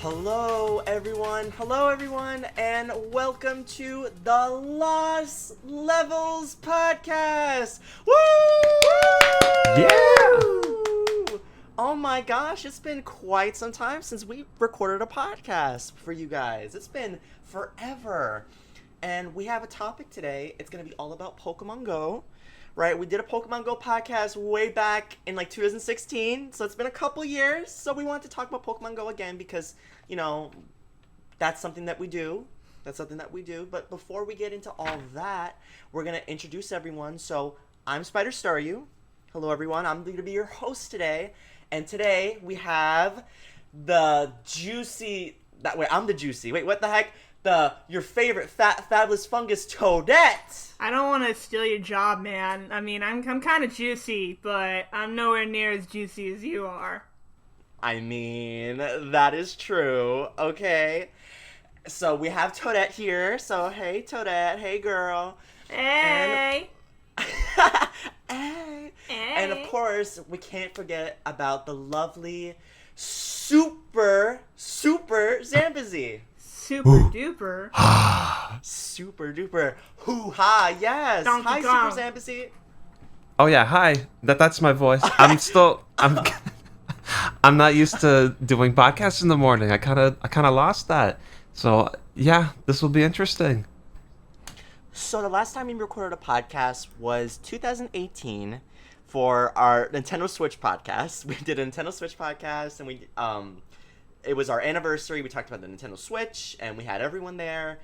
Hello everyone, and welcome to the Lost Levels podcast. Woo! Yeah! Oh my gosh, it's been quite some time since we recorded a podcast for you guys. It's been forever. And we have a topic today. It's going to be all about Pokemon Go. Right, we did a Pokemon Go podcast way back in 2016, so it's been a couple years. So we wanted to talk about Pokemon Go again because, that's something that we do. But before we get into all that, we're gonna introduce everyone. So I'm SpiderStaryu. Hello, everyone. I'm going to be your host today, and today we have the juicy. I'm the juicy. Wait, what the heck? Your favorite fabulous fungus Toadette. I don't want to steal your job, man. I mean, I'm kind of juicy, but I'm nowhere near as juicy as you are. I mean, that is true. Okay. So we have Toadette here. So hey, Toadette. Hey, girl. Hey. Hey. And of course, we can't forget about the lovely SuperZambezi. Super duper. Super duper. Hoo-ha, yes. Donkey Hi, Kong. SuperZambezi. Oh yeah, hi. That's my voice. I'm not used to doing podcasts in the morning. I kind of lost that. So, yeah, this will be interesting. So the last time we recorded a podcast was 2018 for our Nintendo Switch podcast. We did a Nintendo Switch podcast, and it was our anniversary. We talked about the Nintendo Switch, and we had everyone there.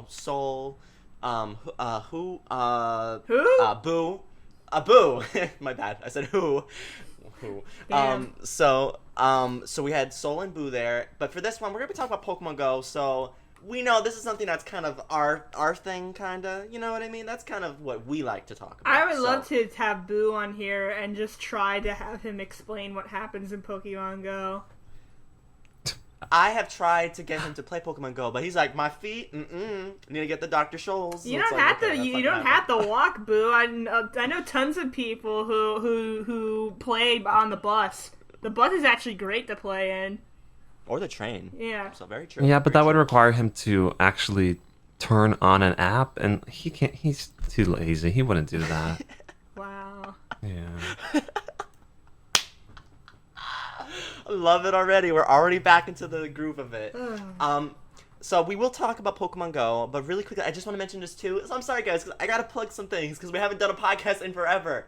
Soul, Boo. Boo. My bad. I said who. So we had Soul and Boo there. But for this one, we're gonna be talking about Pokemon Go. So we know this is something that's kind of our thing, kinda. You know what I mean? That's kind of what we like to talk about. I would love to have Boo on here and just try to have him explain what happens in Pokemon Go. I have tried to get him to play Pokemon Go, but he's like, my feet, I need to get the Dr. Scholl's. You don't have to. You don't have to walk, Boo. I know tons of people who play on the bus. The bus is actually great to play in. Or the train. Yeah. So very true. Yeah, but that would require him to actually turn on an app, and he can't. He's too lazy. He wouldn't do that. Wow. Yeah. Love it already. We're already back into the groove of it. So we will talk about Pokemon Go, but really quickly, I just want to mention this too. So I'm sorry, guys, because I gotta plug some things because we haven't done a podcast in forever.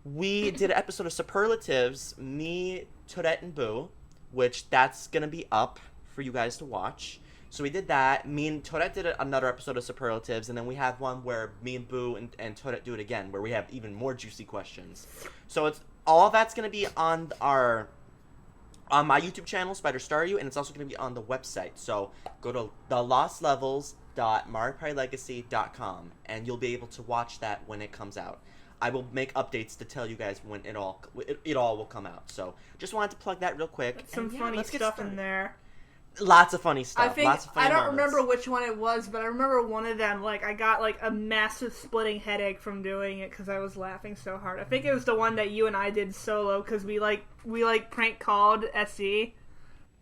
We did an episode of Superlatives, me, Toadette, and Boo, which that's gonna be up for you guys to watch. So we did that. Me and Toadette did another episode of Superlatives, and then we have one where me and Boo and Toadette do it again, where we have even more juicy questions. So it's all that's gonna be on my YouTube channel, SpiderStaryu, and it's also going to be on the website. So go to thelostlevels.mariopartylegacy.com, and you'll be able to watch that when it comes out. I will make updates to tell you guys when it all will come out. So just wanted to plug that real quick. Some funny stuff in there. Lots of funny stuff. I think lots of funny I don't moments. remember which one it was, but I remember one of them. I got a massive splitting headache from doing it because I was laughing so hard. I think it was the one that you and I did solo because we prank called SE.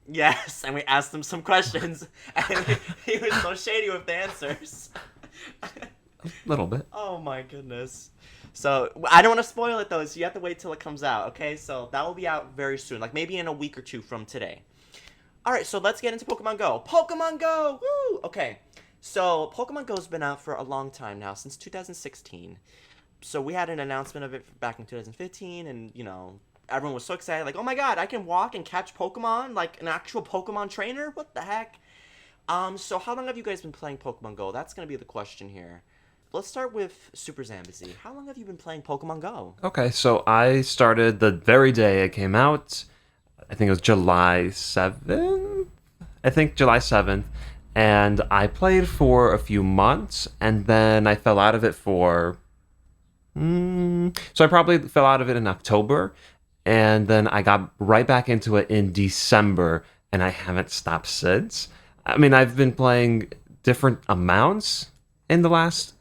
Yes, and we asked him some questions, and he was so shady with the answers. A little bit. Oh my goodness. So, I don't want to spoil it though, so you have to wait till it comes out, okay? So, that will be out very soon, maybe in a week or two from today. Alright, so let's get into Pokemon Go. Pokemon Go! Woo! Okay, so Pokemon Go's been out for a long time now, since 2016. So we had an announcement of it back in 2015, and, everyone was so excited, oh my god, I can walk and catch Pokemon, like an actual Pokemon trainer? What the heck? So how long have you guys been playing Pokemon Go? That's going to be the question here. Let's start with SuperZambezi. How long have you been playing Pokemon Go? Okay, so I started the very day it came out. I think it was July 7th? July 7th. And I played for a few months, and then I fell out of it for... So I probably fell out of it in October, and then I got right back into it in December, and I haven't stopped since. I mean, I've been playing different amounts in the last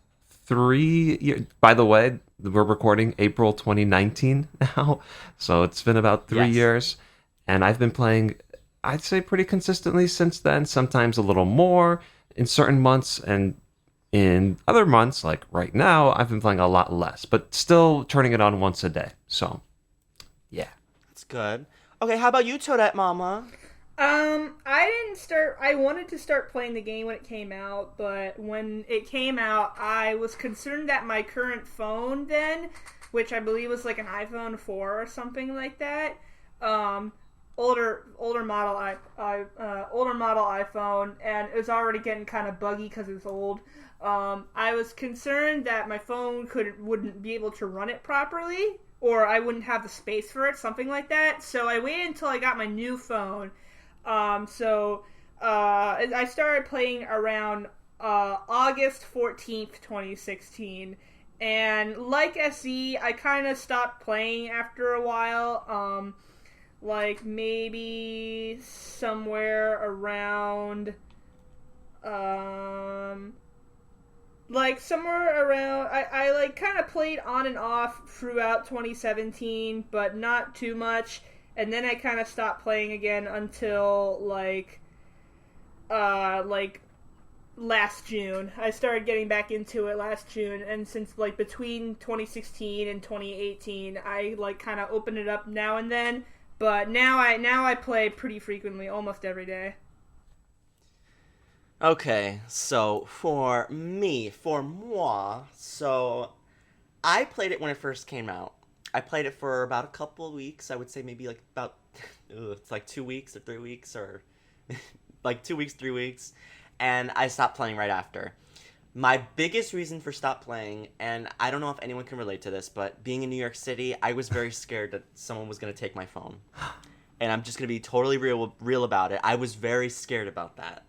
3 years. By the way, we're recording April 2019 now, so it's been about 3 years. And I've been playing I'd say pretty consistently since then, sometimes a little more in certain months, and in other months, like right now, I've been playing a lot less, but still turning it on once a day. So, yeah. That's good. Okay, how about you, Toadette Mama? I didn't start. I wanted to start playing the game when it came out, but when it came out, I was concerned that my current phone then, which I believe was like an iPhone 4 or something like that, older model older model iPhone, and it was already getting kind of buggy because it was old. I was concerned that my phone wouldn't be able to run it properly, or I wouldn't have the space for it, something like that. So I waited until I got my new phone. I started playing around August 14th, 2016. And like SE, I kind of stopped playing after a while. Like maybe somewhere around I like kind of played on and off throughout 2017, but not too much. And then I kind of stopped playing again until like last June. I started getting back into it last June, and since like between 2016 and 2018, I like kind of open it up now and then. But now I play pretty frequently, almost every day. Okay, so for moi, so I played it when it first came out. I played it for about a couple of weeks. I would say maybe like about, it's like 2 weeks or 3 weeks or like 2 weeks, 3 weeks. And I stopped playing right after. My biggest reason for stop playing, and I don't know if anyone can relate to this, but being in New York City, I was very scared that someone was going to take my phone. And I'm just going to be totally real about it. I was very scared about that.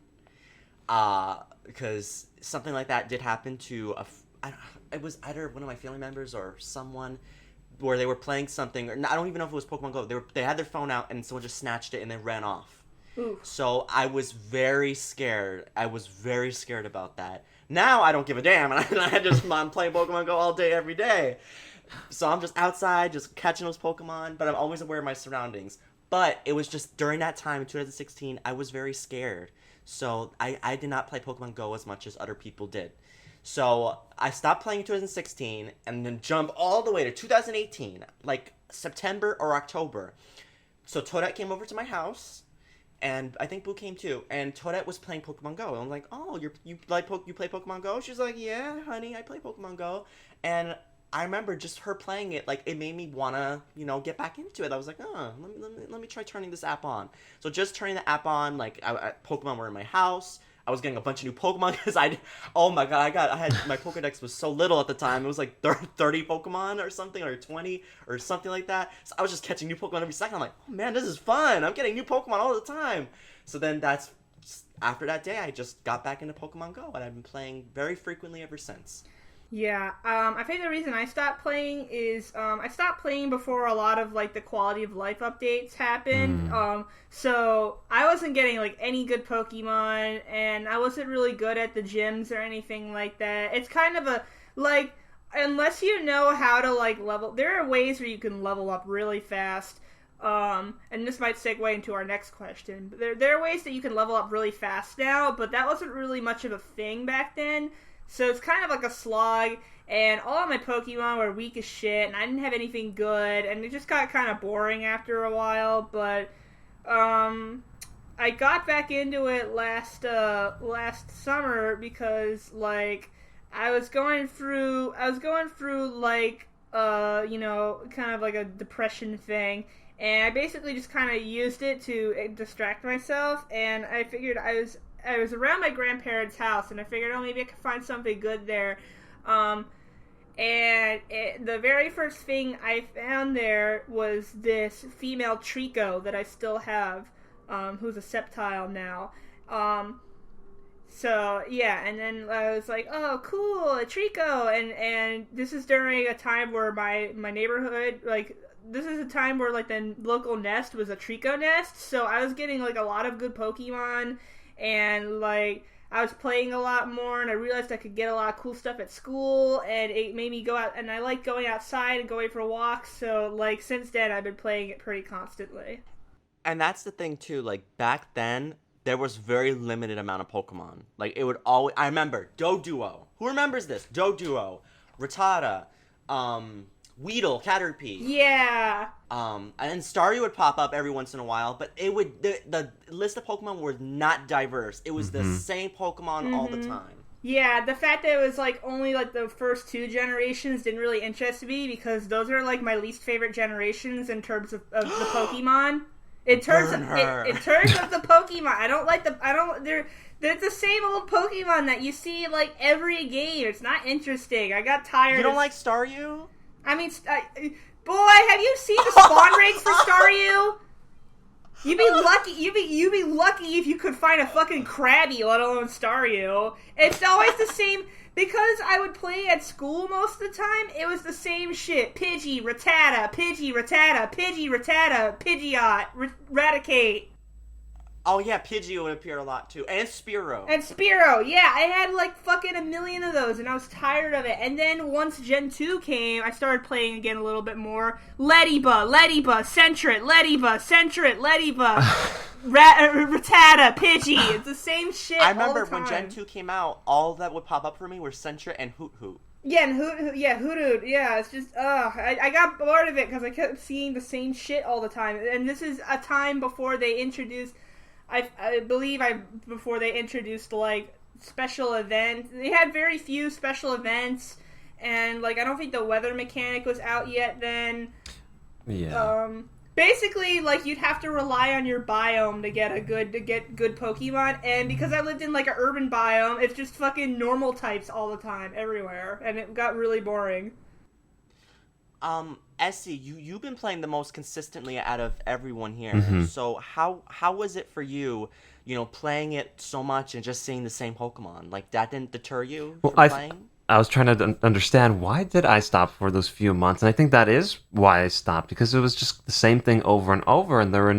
Because something like that did happen to it was either one of my family members or someone where they were playing something, or I don't even know if it was Pokemon Go. They had their phone out and someone just snatched it and then ran off. Ooh. So I was very scared. I was very scared about that. Now I don't give a damn, and I'm playing Pokemon Go all day, every day. So I'm just outside, just catching those Pokemon, but I'm always aware of my surroundings. But it was just during that time in 2016, I was very scared. So I did not play Pokemon Go as much as other people did. So I stopped playing in 2016 and then jumped all the way to 2018, like September or October. So Toadette came over to my house, and I think Boo came too. And Toadette was playing Pokemon Go. And I'm like, oh, you play Pokemon Go? She's like, yeah, honey, I play Pokemon Go. And I remember just her playing it, like, it made me want to, get back into it. I was like, oh, let me try turning this app on. So just turning the app on, like, Pokemon were in my house. I was getting a bunch of new Pokemon because oh my god, my Pokedex was so little at the time. It was like 30 Pokemon or something, or 20 or something like that. So I was just catching new Pokemon every second. I'm like, oh man, this is fun. I'm getting new Pokemon all the time. So then after that day, I just got back into Pokemon Go, and I've been playing very frequently ever since. Yeah, I think the reason I stopped playing is I stopped playing before a lot of like the quality of life updates happened. So I wasn't getting like any good Pokemon, and I wasn't really good at the gyms or anything like that. It's kind of a like, unless you know how to like level, there are ways where you can level up really fast. And this might segue into our next question. There are ways that you can level up really fast now, but that wasn't really much of a thing back then. So it's kind of like a slog, and all of my Pokemon were weak as shit, and I didn't have anything good, and it just got kind of boring after a while. But I got back into it last summer because like I was going through like kind of like a depression thing. And I basically just kind of used it to distract myself, and I figured I was around my grandparents' house, and I figured, oh, maybe I could find something good there. The very first thing I found there was this female Trico that I still have, who's a Sceptile now. So, yeah, and then I was like, oh, cool, a Trico, and this is during a time where my neighborhood, like, this is a time where, like, the local nest was a Trico nest, so I was getting, like, a lot of good Pokemon, and, like, I was playing a lot more, and I realized I could get a lot of cool stuff at school, and it made me go out, and I like going outside and going for walks, so, like, since then, I've been playing it pretty constantly. And that's the thing too. Like back then, there was very limited amount of Pokemon. Like it would always. I remember Doduo. Who remembers this? Doduo, Rattata, Weedle, Caterpie. Yeah. And Staryu would pop up every once in a while, but it would the list of Pokemon were not diverse. It was the same Pokemon all the time. Yeah, the fact that it was like only like the first 2 generations didn't really interest me because those are like my least favorite generations in terms of the Pokemon. In terms of the Pokemon, they're the same old Pokemon that you see like every game. It's not interesting. I got tired. You don't like Staryu? I mean, boy, have you seen the spawn rates for Staryu? You'd be lucky. You'd be lucky if you could find a fucking Krabby, let alone Staryu. It's always the same. Because I would play at school most of the time, it was the same shit. Pidgey, Rattata, Pidgey, Rattata, Pidgey, Rattata, Pidgeot, Raticate. Oh yeah, Pidgey would appear a lot too. And Spearow. Yeah, I had like fucking a million of those and I was tired of it. And then once Gen 2 came, I started playing again a little bit more. Lediba, Sentret, Rattata, Pidgey. It's the same shit. I remember all the time. when Gen 2 came out, all that would pop up for me were Sentret and Hoot Hoot. Yeah, and Hoothoot, yeah, it's just, I got bored of it because I kept seeing the same shit all the time. And this is a time before they introduced, before they introduced, like, special events. They had very few special events, and, like, I don't think the weather mechanic was out yet then. Yeah. Basically, like, you'd have to rely on your biome to get good Pokemon, and because I lived in, like, an urban biome, it's just fucking normal types all the time, everywhere, and it got really boring. Essie, you've been playing the most consistently out of everyone here, so how was it for you, playing it so much and just seeing the same Pokemon? Like, that didn't deter you from playing? I was trying to understand, why did I stop for those few months? And I think that is why I stopped, because it was just the same thing over and over, and there's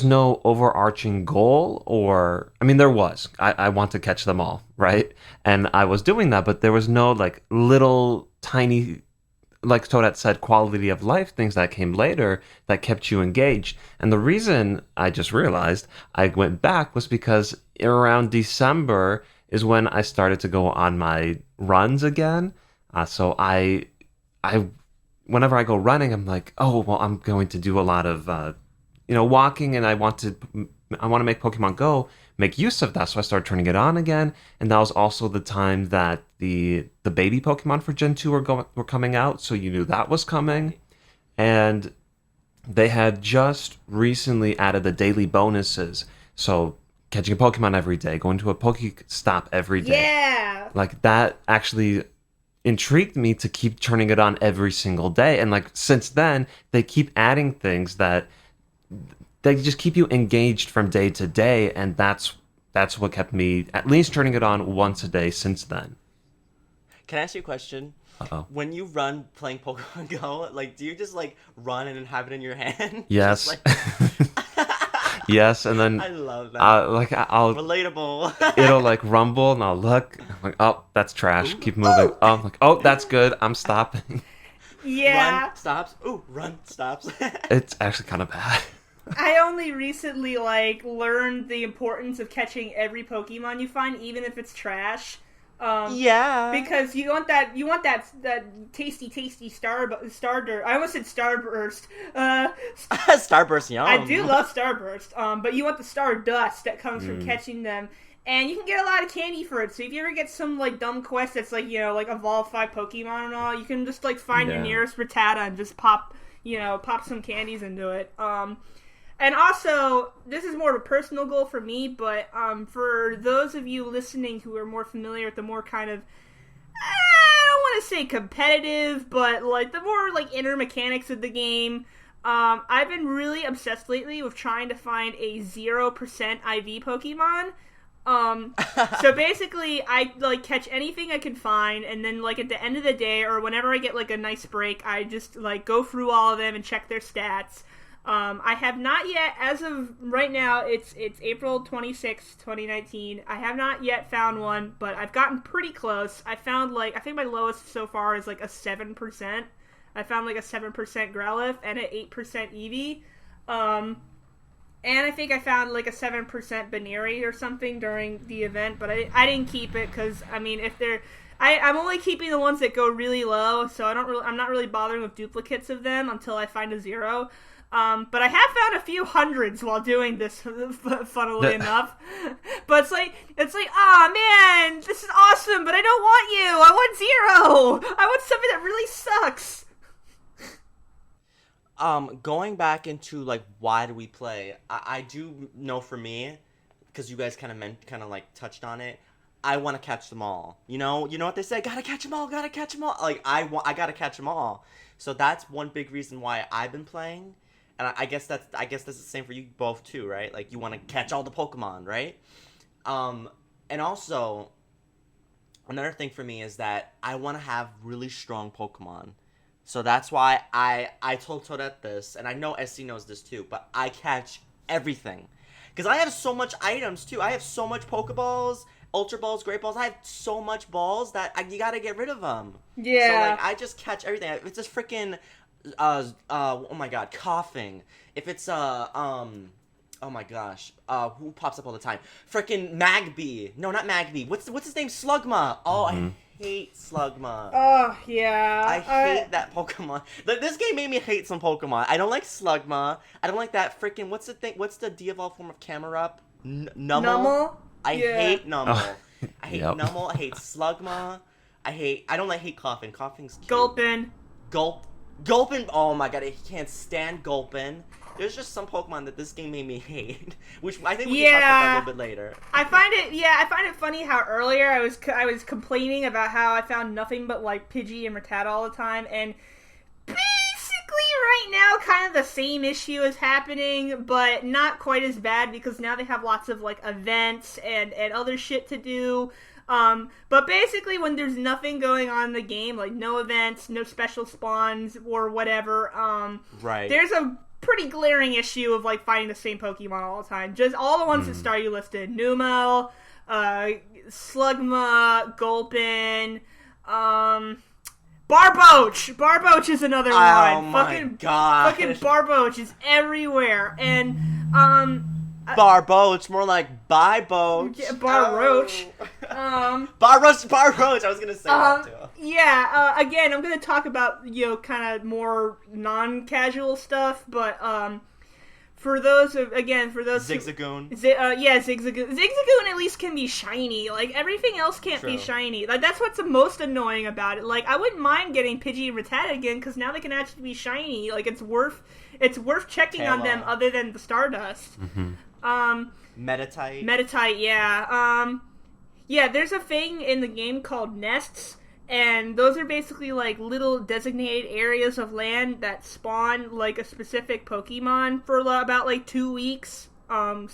no overarching goal, or, I mean, there was. I want to catch them all, right? And I was doing that, but there was no, like, little tiny, like Toadette said, quality of life things that came later that kept you engaged. And the reason I just realized I went back was because around December is when I started to go on my runs again. So I, whenever I go running, I'm like, oh, well, I'm going to do a lot of, walking, and I want to make Pokemon Go make use of that. So I started turning it on again, and that was also the time that the baby Pokemon for Gen 2 were coming out. So you knew that was coming, and they had just recently added the daily bonuses. So catching a Pokemon every day, going to a Pokestop every day. Yeah! Like, that actually intrigued me to keep turning it on every single day. And, like, since then, they keep adding things that they just keep you engaged from day to day, and that's what kept me at least turning it on once a day since then. Can I ask you a question? Uh-oh. When you run playing Pokemon Go, like, do you just, like, run and then have it in your hand? Yes. Just, like... Yes, and then I love that. I'll relatable. It'll like rumble, and I'll look. I'm like, oh, that's trash. Keep moving. Ooh. Oh, I'm like, oh, that's good. I'm stopping. Yeah. Run, stops. Ooh, run, stops. It's actually kind of bad. I only recently learned the importance of catching every Pokemon you find, even if it's trash. Yeah. Because you want that tasty Starburst. I almost said Starburst. Starburst, yum. I do love Starburst. But you want the Stardust that comes from catching them. And you can get a lot of candy for it. So if you ever get some dumb quest that's like evolve 5 Pokemon and all, you can just find your nearest Rattata and just pop some candies into it. And also, this is more of a personal goal for me, but for those of you listening who are more familiar with the more kind of, I don't want to say competitive, but the more inner mechanics of the game, I've been really obsessed lately with trying to find a 0% IV Pokemon. So basically, I catch anything I can find, and then at the end of the day, or whenever I get a nice break, I just go through all of them and check their stats. I have not yet, as of right now, it's April 26th, 2019. I have not yet found one, but I've gotten pretty close. I found I think my lowest so far is a 7%. I found a 7% Growlithe and an 8% Eevee. And I think I found like a 7% Baneri or something during the event, but I didn't keep it because I mean if they're I'm only keeping the ones that go really low, so I'm not really bothering with duplicates of them until I find a 0. But I have found a few hundreds while doing this, funnily enough. But it's like, oh man, this is awesome, but I don't want you. I want 0. I want something that really sucks. Going back into like why do we play? I do know for me, because you guys kind of like touched on it. I want to catch them all. You know what they say? Gotta catch them all. Gotta catch them all. Like I gotta catch them all. So that's one big reason why I've been playing. And I guess that's the same for you both too, right? Like you want to catch all the Pokemon, right? And also another thing for me is that I want to have really strong Pokemon. So that's why I told Toadette this, and I know SC knows this too, but I catch everything. Because I have so much items too. I have so much Pokeballs, Ultra Balls, Great Balls. I have so much balls that you gotta get rid of them. Yeah. So like I just catch everything. If it's just freaking oh my god, coughing. If it's oh my gosh, who pops up all the time? Freaking Magby. No, not Magby. What's his name? Slugma. Oh, I hate Slugma. Oh yeah. I hate that Pokemon. This game made me hate some Pokemon. I don't like Slugma. I don't like that freaking what's the de-evolved form of Camerupt? Numel. I hate Numel. Oh. I hate Yep. Numel. I hate Slugma. I hate Coughing. Coughing's cute. Gulpin. Oh my god, I can't stand Gulpin. There's just some Pokemon that this game made me hate, which I think we can talk about that a little bit later. I find it funny how earlier I was complaining about how I found nothing but like Pidgey and Rattata all the time, and basically right now kind of the same issue is happening, but not quite as bad because now they have lots of like events and other shit to do. But basically when there's nothing going on in the game, like no events, no special spawns or whatever, right. There's a pretty glaring issue of like fighting the same Pokemon all the time. Just all the ones that Staryu listed. Numel, Slugma, Gulpin, Barboach! Barboach is another one. Oh my god. Fucking Barboach is everywhere. And, Barboach, more like Bye-Boach. Yeah, Barroach. Barroach, I was gonna say that too. Yeah, again, I'm gonna talk about, kind of more non-casual stuff, but, for those Zigzagoon. Zigzagoon. Zigzagoon at least can be shiny. Like, everything else can't be shiny. Like, that's what's the most annoying about it. Like, I wouldn't mind getting Pidgey and Rattata again, because now they can actually be shiny. Like, it's worth checking on them other than the Stardust. Meditite, yeah. Yeah, there's a thing in the game called nests, and those are basically like little designated areas of land that spawn like a specific Pokemon for about like 2 weeks. So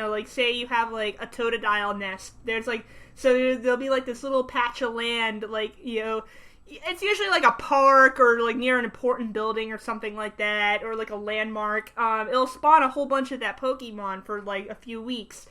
like say you have like a Totodile nest. There's like there'll be like this little patch of land, like it's usually like a park or like near an important building or something like that, or like a landmark. It'll spawn a whole bunch of that Pokemon for like a few weeks.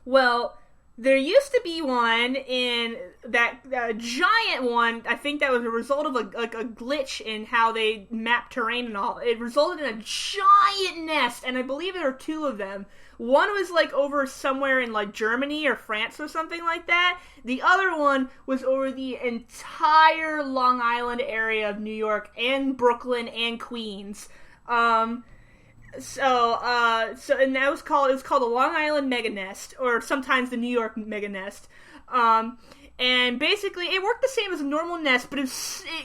Well, there used to be one in that giant one. I think that was a result of a glitch in how they map terrain and all. It resulted in a giant nest, and I believe there are 2 of them. One was like over somewhere in like Germany or France or something like that. The other one was over the entire Long Island area of New York and Brooklyn and Queens. And that was called the Long Island Mega Nest, or sometimes the New York Mega Nest. And basically it worked the same as a normal nest, but it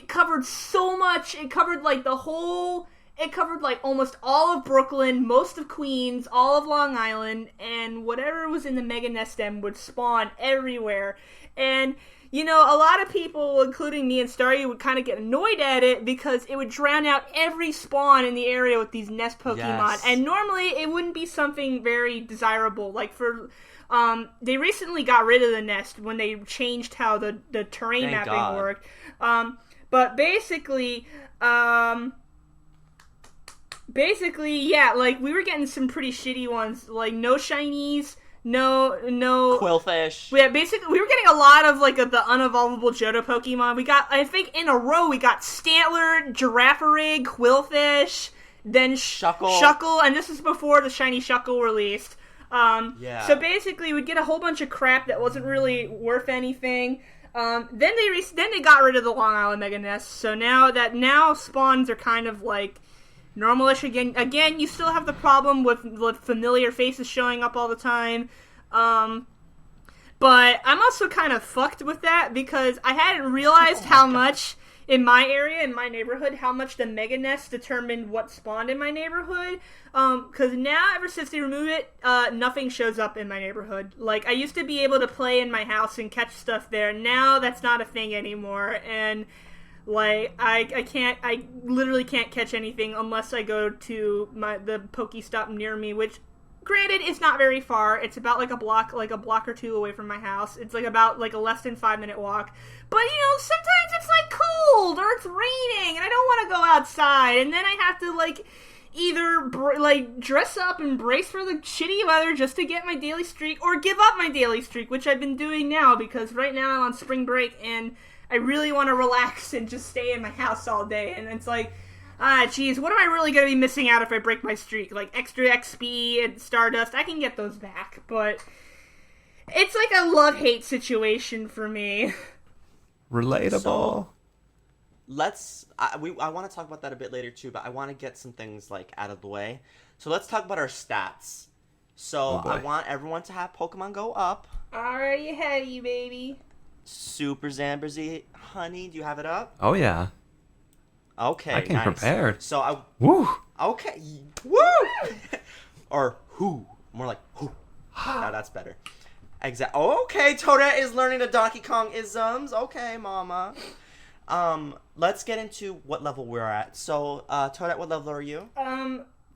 covered so much. It covered like almost all of Brooklyn, most of Queens, all of Long Island, and whatever was in the Mega Nest stem would spawn everywhere. And a lot of people, including me and Staryu, would kind of get annoyed at it because it would drown out every spawn in the area with these nest Pokemon. Yes. And normally it wouldn't be something very desirable. Like they recently got rid of the nest when they changed how the terrain mapping worked. But basically, yeah, like we were getting some pretty shitty ones, like no shinies. No Quillfish. Yeah, basically we were getting a lot of like the unevolvable Johto Pokemon. We got, I think in a row, we got Stantler, Girafarig, Quillfish, then Shuckle, and this is before the shiny Shuckle released. So basically, we'd get a whole bunch of crap that wasn't really worth anything. Then they got rid of the Long Island Mega Nest, so now spawns are kind of like normalish again. Again, you still have the problem with familiar faces showing up all the time. But I'm also kind of fucked with that because I hadn't realized how much in my area, in my neighborhood, how much the Mega Nest determined what spawned in my neighborhood. Because now, ever since they removed it, nothing shows up in my neighborhood. Like, I used to be able to play in my house and catch stuff there. Now, that's not a thing anymore. And, like, I literally can't catch anything unless I go to the Pokestop near me, which, granted, it's not very far. It's about like a block or two away from my house. It's like about like a less than 5-minute walk. But sometimes it's like cold or it's raining and I don't want to go outside, and then I have to like either dress up and brace for the shitty weather just to get my daily streak, or give up my daily streak, which I've been doing now because right now I'm on spring break and I really want to relax and just stay in my house all day. And it's like, geez, what am I really going to be missing out if I break my streak? Like, extra XP and Stardust, I can get those back, but it's like a love-hate situation for me. Relatable. So, I want to talk about that a bit later, too, but I want to get some things, like, out of the way. So let's talk about our stats. So I want everyone to have Pokemon Go up. Already ahead of you, baby. SuperZambezi, honey, do you have it up? Oh, yeah. Okay, I came nice. prepared. So Woo! Okay, woo! Or who? More like who. Now that's better. Exactly. Oh, okay, Toadette is learning the Donkey Kong isms. Okay, mama. Let's get into what level we're at. So, Toadette, what level are you?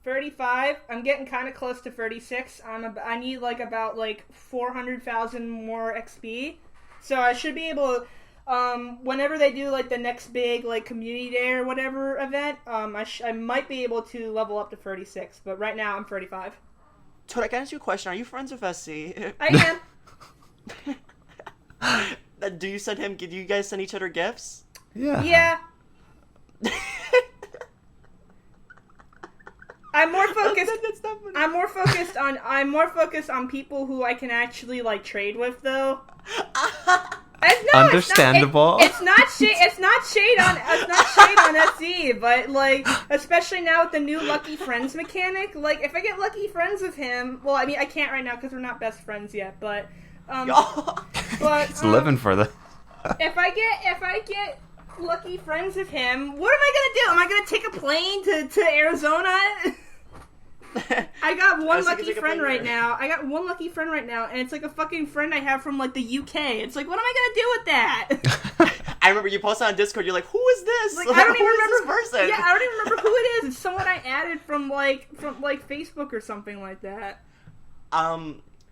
35. I'm getting kind of close to 36. I need like about 400,000 more XP. So I should be able to, whenever they do like the next big like community day or whatever event, I might be able to level up to 36. But right now I'm 35. Toadette, can I ask you a question? Are you friends with SC? I am. Do you guys send each other gifts? Yeah. Yeah. I'm more focused on people who I can actually like trade with, though. Understandable. It's not shade on SE, but like especially now with the new Lucky Friends mechanic. Like if I get lucky friends with him, well, I mean I can't right now because we're not best friends yet. But it's living for the. If I get lucky friends with him, what am I gonna do? Am I gonna take a plane to Arizona? I got one lucky friend right now. And it's like a fucking friend I have from like the UK. It's like, what am I gonna do with that? I remember you posted on Discord. You're like, who is this? Like, I don't even remember this person. Yeah, I don't even remember who it is. It's someone I added from Facebook or something like that.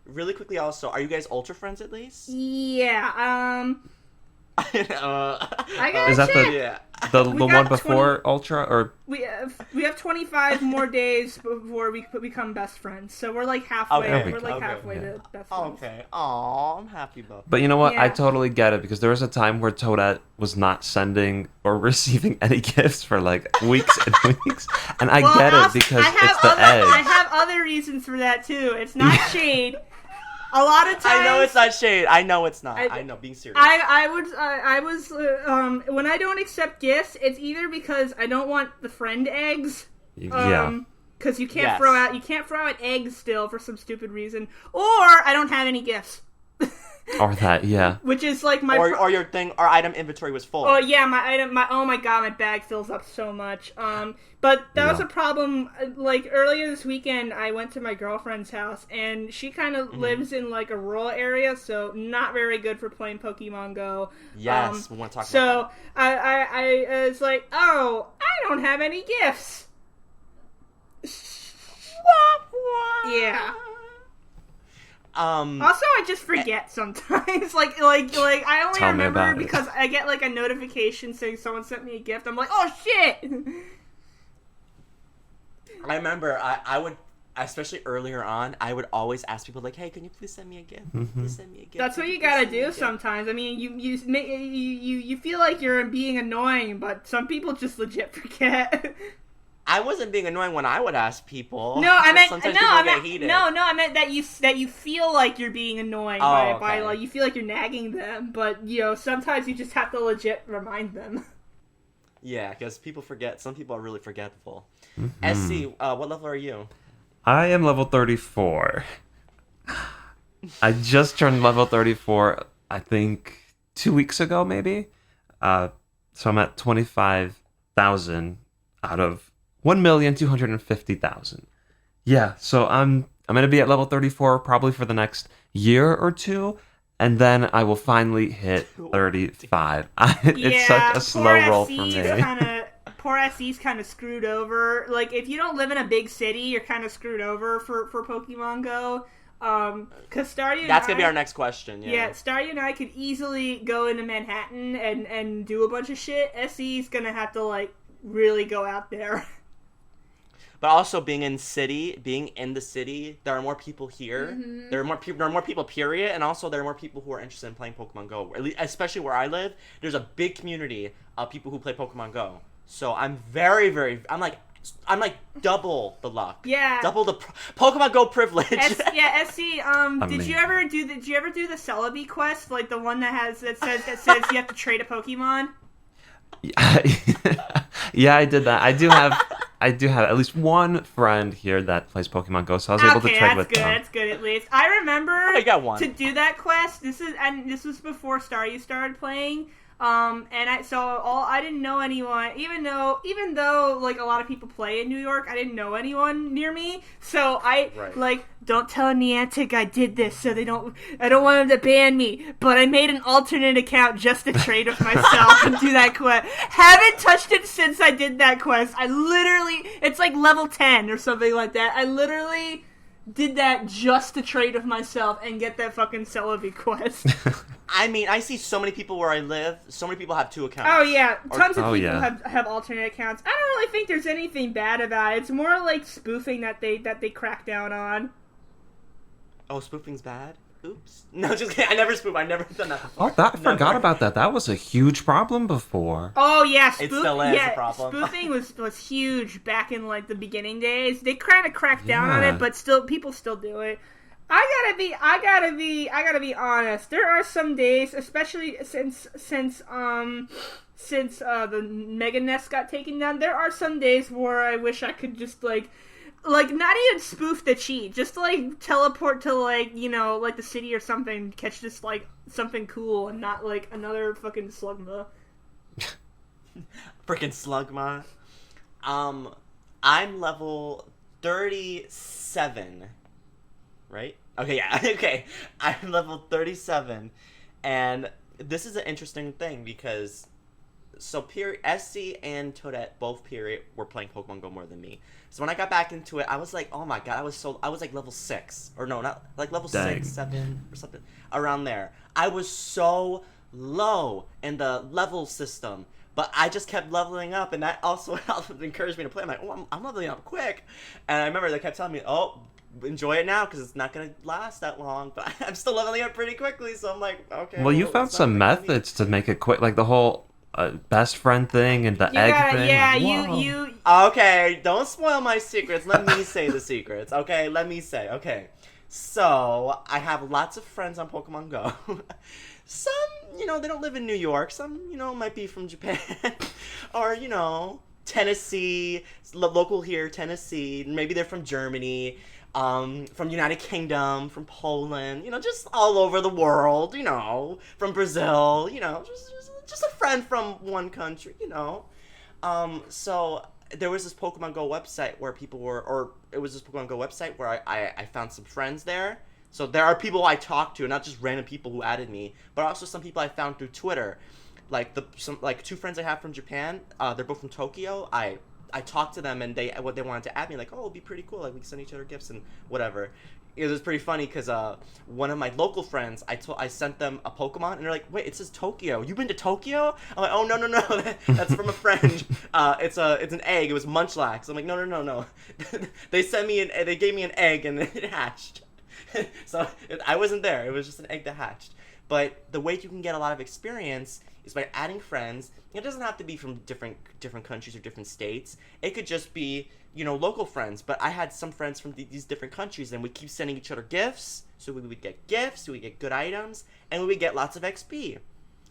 Really quickly, also, are you guys ultra friends at least? Yeah. I got is that the one before Ultra, or we have 25 more days before we become best friends, so we're like halfway. Okay. We're like halfway to best friends. Okay. Aw, I'm happy about that. But you know what? Yeah. I totally get it because there was a time where Toadette was not sending or receiving any gifts for like weeks and weeks, and I get it because it's the egg. I have other reasons for that too. It's not shade. A lot of times, I know it's not shade. I know it's not. I know, being serious. I was when I don't accept gifts, it's either because I don't want the friend eggs. Yeah. Because you can't throw out eggs still for some stupid reason, or I don't have any gifts. Or that, yeah. Which is like my or your thing, our item inventory was full. Oh yeah, oh my god, my bag fills up so much. But that was a problem. Like earlier this weekend, I went to my girlfriend's house, and she kind of lives in like a rural area, so not very good for playing Pokemon Go. Yes, we want to talk about So I was like, oh, I don't have any gifts. Yeah. Also, I just forget sometimes. like I only Tell me remember about it. because I get like a notification saying someone sent me a gift. I'm like, oh shit. I remember I would, especially earlier on, I would always ask people like, "Hey, can you please send me a gift? Please send me a gift." That's what you gotta do sometimes. I mean, you feel like you're being annoying, but some people just legit forget. I wasn't being annoying when I would ask people. No, I meant sometimes no, people I get meant heated. no, I meant that you feel like you're being annoying by like you feel like you're nagging them, but sometimes you just have to legit remind them. Yeah, because people forget. Some people are really forgetful. Mm-hmm. SC, what level are you? I am level 34. I just turned level 34, I think 2 weeks ago, maybe. So I'm at 25,000 out of 1,250,000. Yeah, so I'm gonna be at level 34 probably for the next year or two, and then I will finally hit 35. It's such a slow roll for me. Poor SE's kind of screwed over. Like, if you don't live in a big city, you're kind of screwed over for Pokemon Go. Because Staryu That's going to be our next question, yeah. Staryu and I could easily go into Manhattan and do a bunch of shit. SE's going to have to, like, really go out there. But also being in the city, there are more people here. Mm-hmm. There are more people, period. And also there are more people who are interested in playing Pokemon Go. Especially where I live, there's a big community of people who play Pokemon Go. So I'm I'm like double the luck. Yeah. Double the Pokemon Go privilege. SC. Did you ever do the Celebi quest, like the one that says you have to trade a Pokemon? Yeah, I did that. I do have at least one friend here that plays Pokemon Go, so I was able to trade with them. That's good at least. I remember I got one. to do that quest. This was before Staryu started playing. I didn't know anyone, even though like a lot of people play in New York, I didn't know anyone near me. So don't tell Niantic I did this, so I don't want them to ban me. But I made an alternate account just to trade with myself and do that quest. Haven't touched it since I did that quest. It's like level 10 or something like that. I literally did that just to trade with myself and get that fucking Celebi quest. I mean, I see so many people where I live. So many people have 2 accounts. Oh yeah, tons of people have alternate accounts. I don't really think there's anything bad about it. It's more like spoofing that they crack down on. Oh, spoofing's bad? Oops. No, just kidding. I never spoof. I've never done that before. I forgot about that. That was a huge problem before. Oh yeah, it still is a problem. Spoofing was huge back in like the beginning days. They kind of cracked down on it, but people still do it. I gotta be honest. There are some days, especially since the Mega Nest got taken down. There are some days where I wish I could just like not even spoof the cheat, just like teleport to like the city or something, catch just like something cool and not like another fucking Slugma. Freaking Slugma. I'm level 37. Right? Okay, yeah. Okay. I'm level 37. And this is an interesting thing because SC and Toadette both were playing Pokemon Go more than me. So when I got back into it, I was like, oh my god, I was like level 6. Or no, not like level 6, 7 or something. Around there. I was so low in the level system. But I just kept leveling up, and that also helped encourage me to play. I'm like, oh, I'm leveling up quick. And I remember they kept telling me, oh, enjoy it now because it's not going to last that long. But I'm still leveling up pretty quickly, so I'm like, okay. Well, you found some methods to make it quick, like the whole best friend thing and the egg thing. Yeah, like, you. Okay, don't spoil my secrets. Let me say the secrets. Okay, Okay. So I have lots of friends on Pokemon Go. Some, they don't live in New York. Some, might be from Japan or Tennessee, local here, Tennessee. Maybe they're from Germany. From United Kingdom, from Poland, just all over the world, from Brazil, just a friend from one country, So there was this Pokemon Go website where I found some friends there. So there are people I talked to, not just random people who added me, but also some people I found through Twitter. Like 2 friends I have from Japan, they're both from Tokyo. I talked to them and they wanted to add me, like, oh, it'd be pretty cool, like we can send each other gifts and whatever. It was pretty funny because one of my local friends, I sent them a Pokemon and they're like, wait, it says Tokyo. You been to Tokyo? I'm like, oh no, that's from a friend. It's an egg. It was Munchlax. I'm like, no. They gave me an egg and it hatched. So I wasn't there. It was just an egg that hatched. But the way you can get a lot of experience is by adding friends. It doesn't have to be from different countries or different states. It could just be, local friends. But I had some friends from these different countries, and we keep sending each other gifts. So we would get gifts, we would get good items, and we would get lots of XP.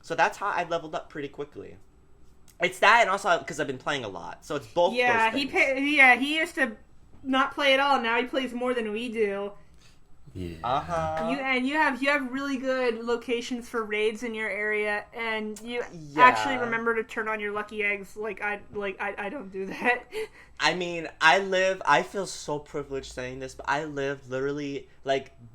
So that's how I leveled up pretty quickly. It's that, and also because I've been playing a lot. So it's both. Yeah, those things. he used to not play at all. Now he plays more than we do. Yeah. You have really good locations for raids in your area, and you actually remember to turn on your lucky eggs. I don't do that. I mean, I feel so privileged saying this, but I live literally,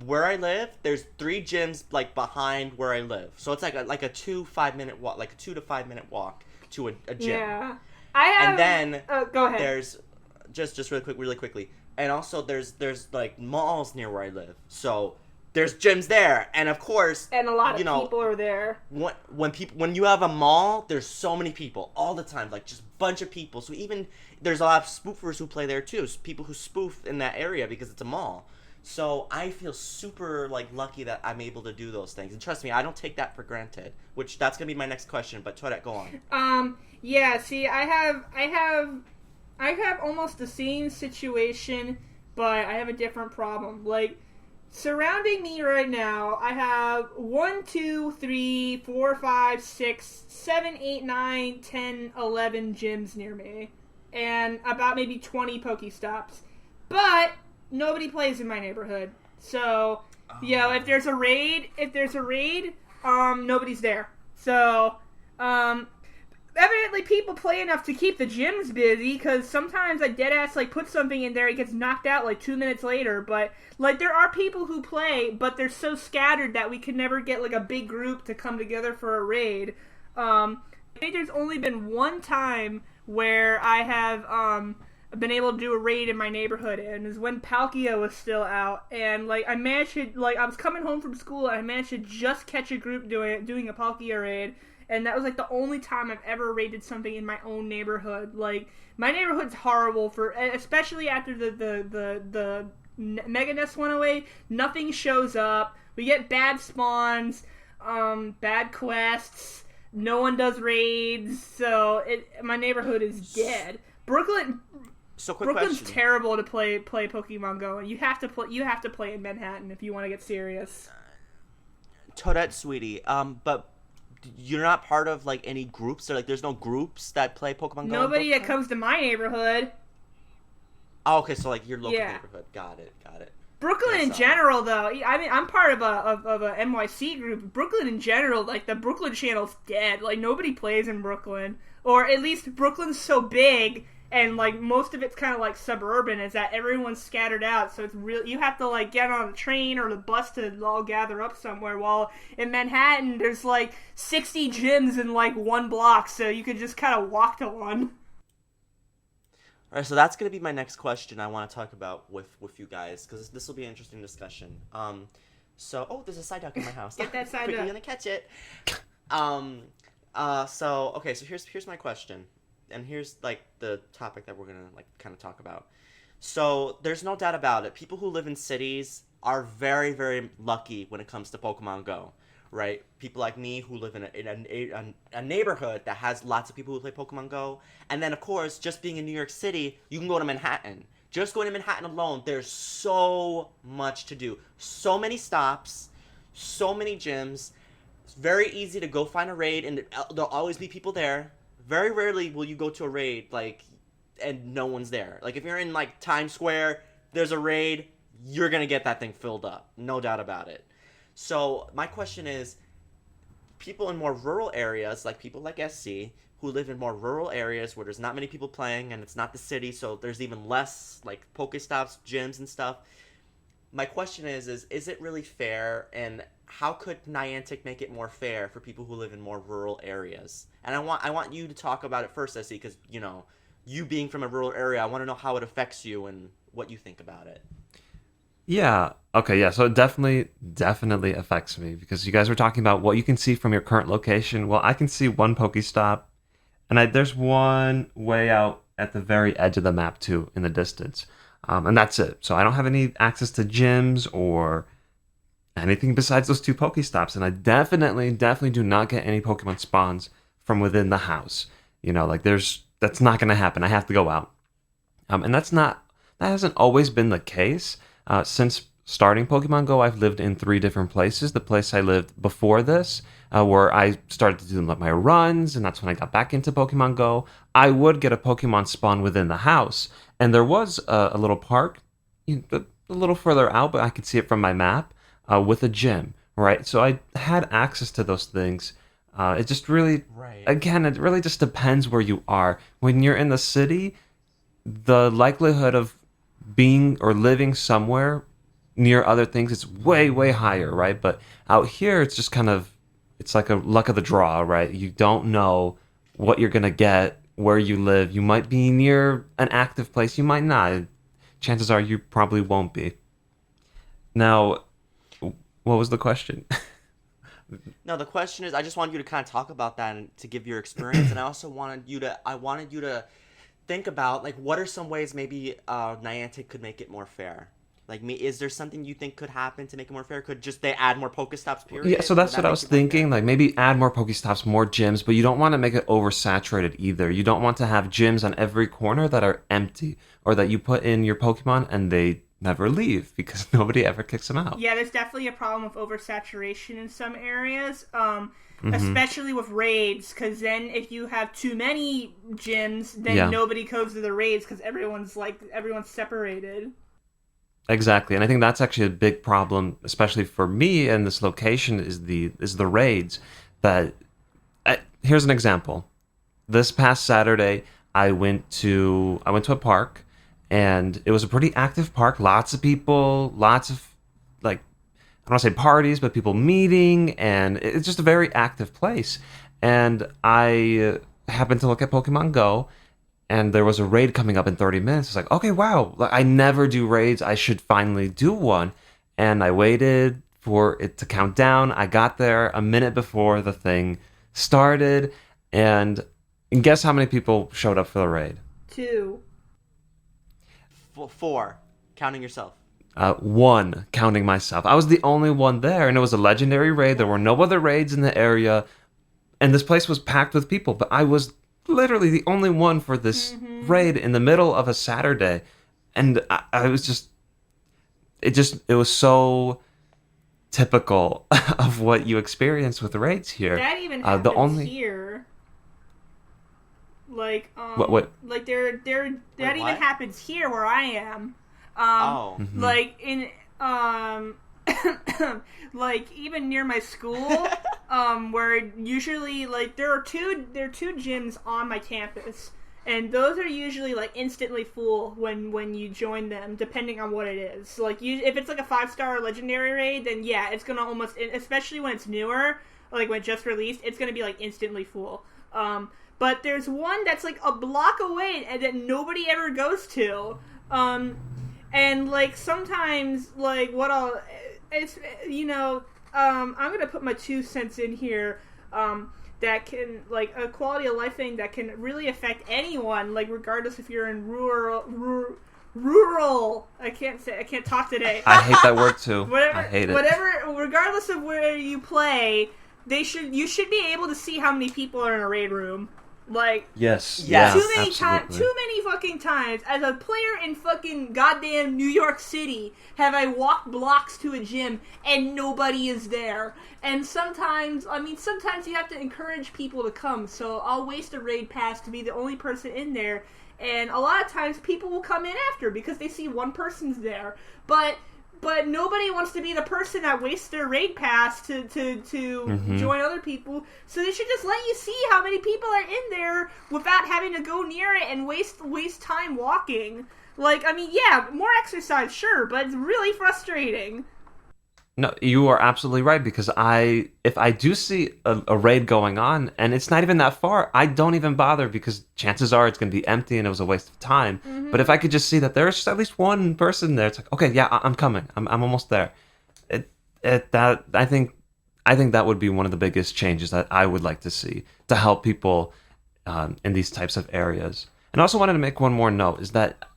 where I live, there's 3 gyms, behind where I live. So it's like a 2 to 5 minute walk to a gym. Yeah. I have... And then... go ahead. There's... Just really quickly. And also, there's malls near where I live. So, there's gyms there. And, of course... And a lot of people are there. When you have a mall, there's so many people all the time. Just a bunch of people. So, even... There's a lot of spoofers who play there, too. People who spoof in that area because it's a mall. So, I feel super, lucky that I'm able to do those things. And trust me, I don't take that for granted. Which, that's going to be my next question. But, Toadette, go on. Yeah, see, I have almost the same situation, but I have a different problem. Surrounding me right now, I have 1, 2, 3, 4, 5, 6, 7, 8, 9, 10, 11 gyms near me. And about maybe 20 Pokestops. But nobody plays in my neighborhood. So, if there's a raid, nobody's there. So, evidently people play enough to keep the gyms busy, because sometimes I deadass put something in there, it gets knocked out 2 minutes later, but there are people who play, but they're so scattered that we can never get a big group to come together for a raid. I think there's only been one time where I have been able to do a raid in my neighborhood, and is when Palkia was still out, and I managed to, I was coming home from school and I managed to just catch a group doing a Palkia raid. And that was the only time I've ever raided something in my own neighborhood. My neighborhood's horrible especially after the Mega Nest went away. Nothing shows up. We get bad spawns, bad quests. No one does raids. So my neighborhood is dead. Brooklyn's question. terrible to play Pokemon Go. You have to play in Manhattan if you want to get serious. Toadette, sweetie. But you're not part of any groups? There's no groups that play Pokemon Go? Nobody that comes to my neighborhood. Oh, okay, so your local neighborhood. Got it. Brooklyn in general, though. I mean, I'm part of a NYC group. Brooklyn in general, the Brooklyn channel's dead. Nobody plays in Brooklyn, or at least Brooklyn's so big, and most of it's kind of suburban, is that everyone's scattered out. So it's real. You have to get on a train or the bus to all gather up somewhere. While in Manhattan, there's 60 gyms in 1 block, so you could just kind of walk to one. All right, so that's going to be my next question I want to talk about with you guys, because this will be an interesting discussion. There's a side duck in my house. Get that side duck. Quickly gonna catch it. So here's my question, and here's the topic that we're gonna kind of talk about. So there's no doubt about it. People who live in cities are very, very lucky when it comes to Pokemon Go. Right? People like me who live in a neighborhood that has lots of people who play Pokemon Go. And then, of course, just being in New York City, you can go to Manhattan. Just going to Manhattan alone, there's so much to do. So many stops, so many gyms. It's very easy to go find a raid, and there'll always be people there. Very rarely will you go to a raid, and no one's there. If you're in, Times Square, there's a raid, you're going to get that thing filled up. No doubt about it. So, my question is, people in more rural areas, people like SC, who live in more rural areas where there's not many people playing and it's not the city, so there's even less, Pokestops, gyms, and stuff. My question is it really fair, and how could Niantic make it more fair for people who live in more rural areas? And I want you to talk about it first, SC, because, you being from a rural area, I want to know how it affects you and what you think about it. Yeah. Okay. Yeah. So it definitely affects me, because you guys were talking about what you can see from your current location. Well, I can see one Pokestop, and there's one way out at the very edge of the map too, in the distance, and that's it. So I don't have any access to gyms or anything besides those 2 Pokestops, and I definitely do not get any Pokemon spawns from within the house. Like that's not going to happen. I have to go out, and that hasn't always been the case. Since starting Pokemon Go, I've lived in 3 different places. The place I lived before this, where I started to do my runs, and that's when I got back into Pokemon Go, I would get a Pokemon spawn within the house. And there was a little park, a little further out, but I could see it from my map, with a gym, right? So I had access to those things. It just really, again, it really just depends where you are. When you're in the city, the likelihood of being or living somewhere near other things is way, way higher, right? But out here, it's just it's like a luck of the draw, right? You don't know what you're going to get, where you live. You might be near an active place, you might not. Chances are you probably won't be. Now, what was the question? No, the question is, I just wanted you to kind of talk about that and to give your experience, and I also wanted you to think about, like, what are some ways maybe Niantic could make it more fair? Like, is there something you think could happen to make it more fair? Could just they add more Pokestops, period? Yeah, so that's what I was thinking. Like, maybe add more Pokestops, more gyms, but you don't want to make it oversaturated either. You don't want to have gyms on every corner that are empty, or that you put in your Pokemon and they never leave because nobody ever kicks them out. Yeah, there's definitely a problem with oversaturation in some areas, especially with raids, because then if you have too many gyms, then nobody goes to the raids because everyone's separated. Exactly, and I think that's actually a big problem, especially for me in this location, is the raids. Here's an example. This past Saturday, I went to a park, and it was a pretty active park. Lots of people, lots of, like, I don't want to say parties, but people meeting, and it's just a very active place. And I happened to look at Pokemon Go, and there was a raid coming up in 30 minutes. It's like, okay, wow, I never do raids. I should finally do one. And I waited for it to count down. I got there a minute before the thing started. And guess how many people showed up for the raid? 2. 4, counting yourself. 1, counting myself. I was the only one there, and it was a legendary raid. There were no other raids in the area. And this place was packed with people, but I was literally the only one for this raid in the middle of a Saturday, and I was just it was so typical of what you experience with raids here. That even happens here. Like what? Like that even happens here where I am. Like in like even near my school, where usually like there are two gyms on my campus, and those are usually like instantly full when you join them, depending on what it is. Like if it's like a 5-star legendary raid, then yeah, it's gonna almost, especially when it's newer, like when it just released, it's gonna be like instantly full. But there's one that's like a block away and that nobody ever goes to. And like sometimes like it's, I'm gonna put my 2 cents in here, that can, like, a quality of life thing that can really affect anyone, like regardless if you're in rural. I can't talk today. I hate that word too. I hate it. Regardless of where you play, you should be able to see how many people are in a raid room. Like, yes, too many fucking times as a player in fucking goddamn New York City have I walked blocks to a gym and nobody is there. And sometimes you have to encourage people to come, so I'll waste a raid pass to be the only person in there, and a lot of times people will come in after because they see one person's there. But nobody wants to be the person that wastes their raid pass to join other people. So they should just let you see how many people are in there without having to go near it and waste time walking. Like, I mean, yeah, more exercise, sure, but it's really frustrating. No, you are absolutely right, because if I do see a raid going on and it's not even that far, I don't even bother, because chances are it's going to be empty and it was a waste of time. But if I could just see that there's just at least one person there, it's like, okay, yeah, I'm coming. I'm almost there. I think that would be one of the biggest changes that I would like to see to help people in these types of areas. And I also wanted to make one more note, is that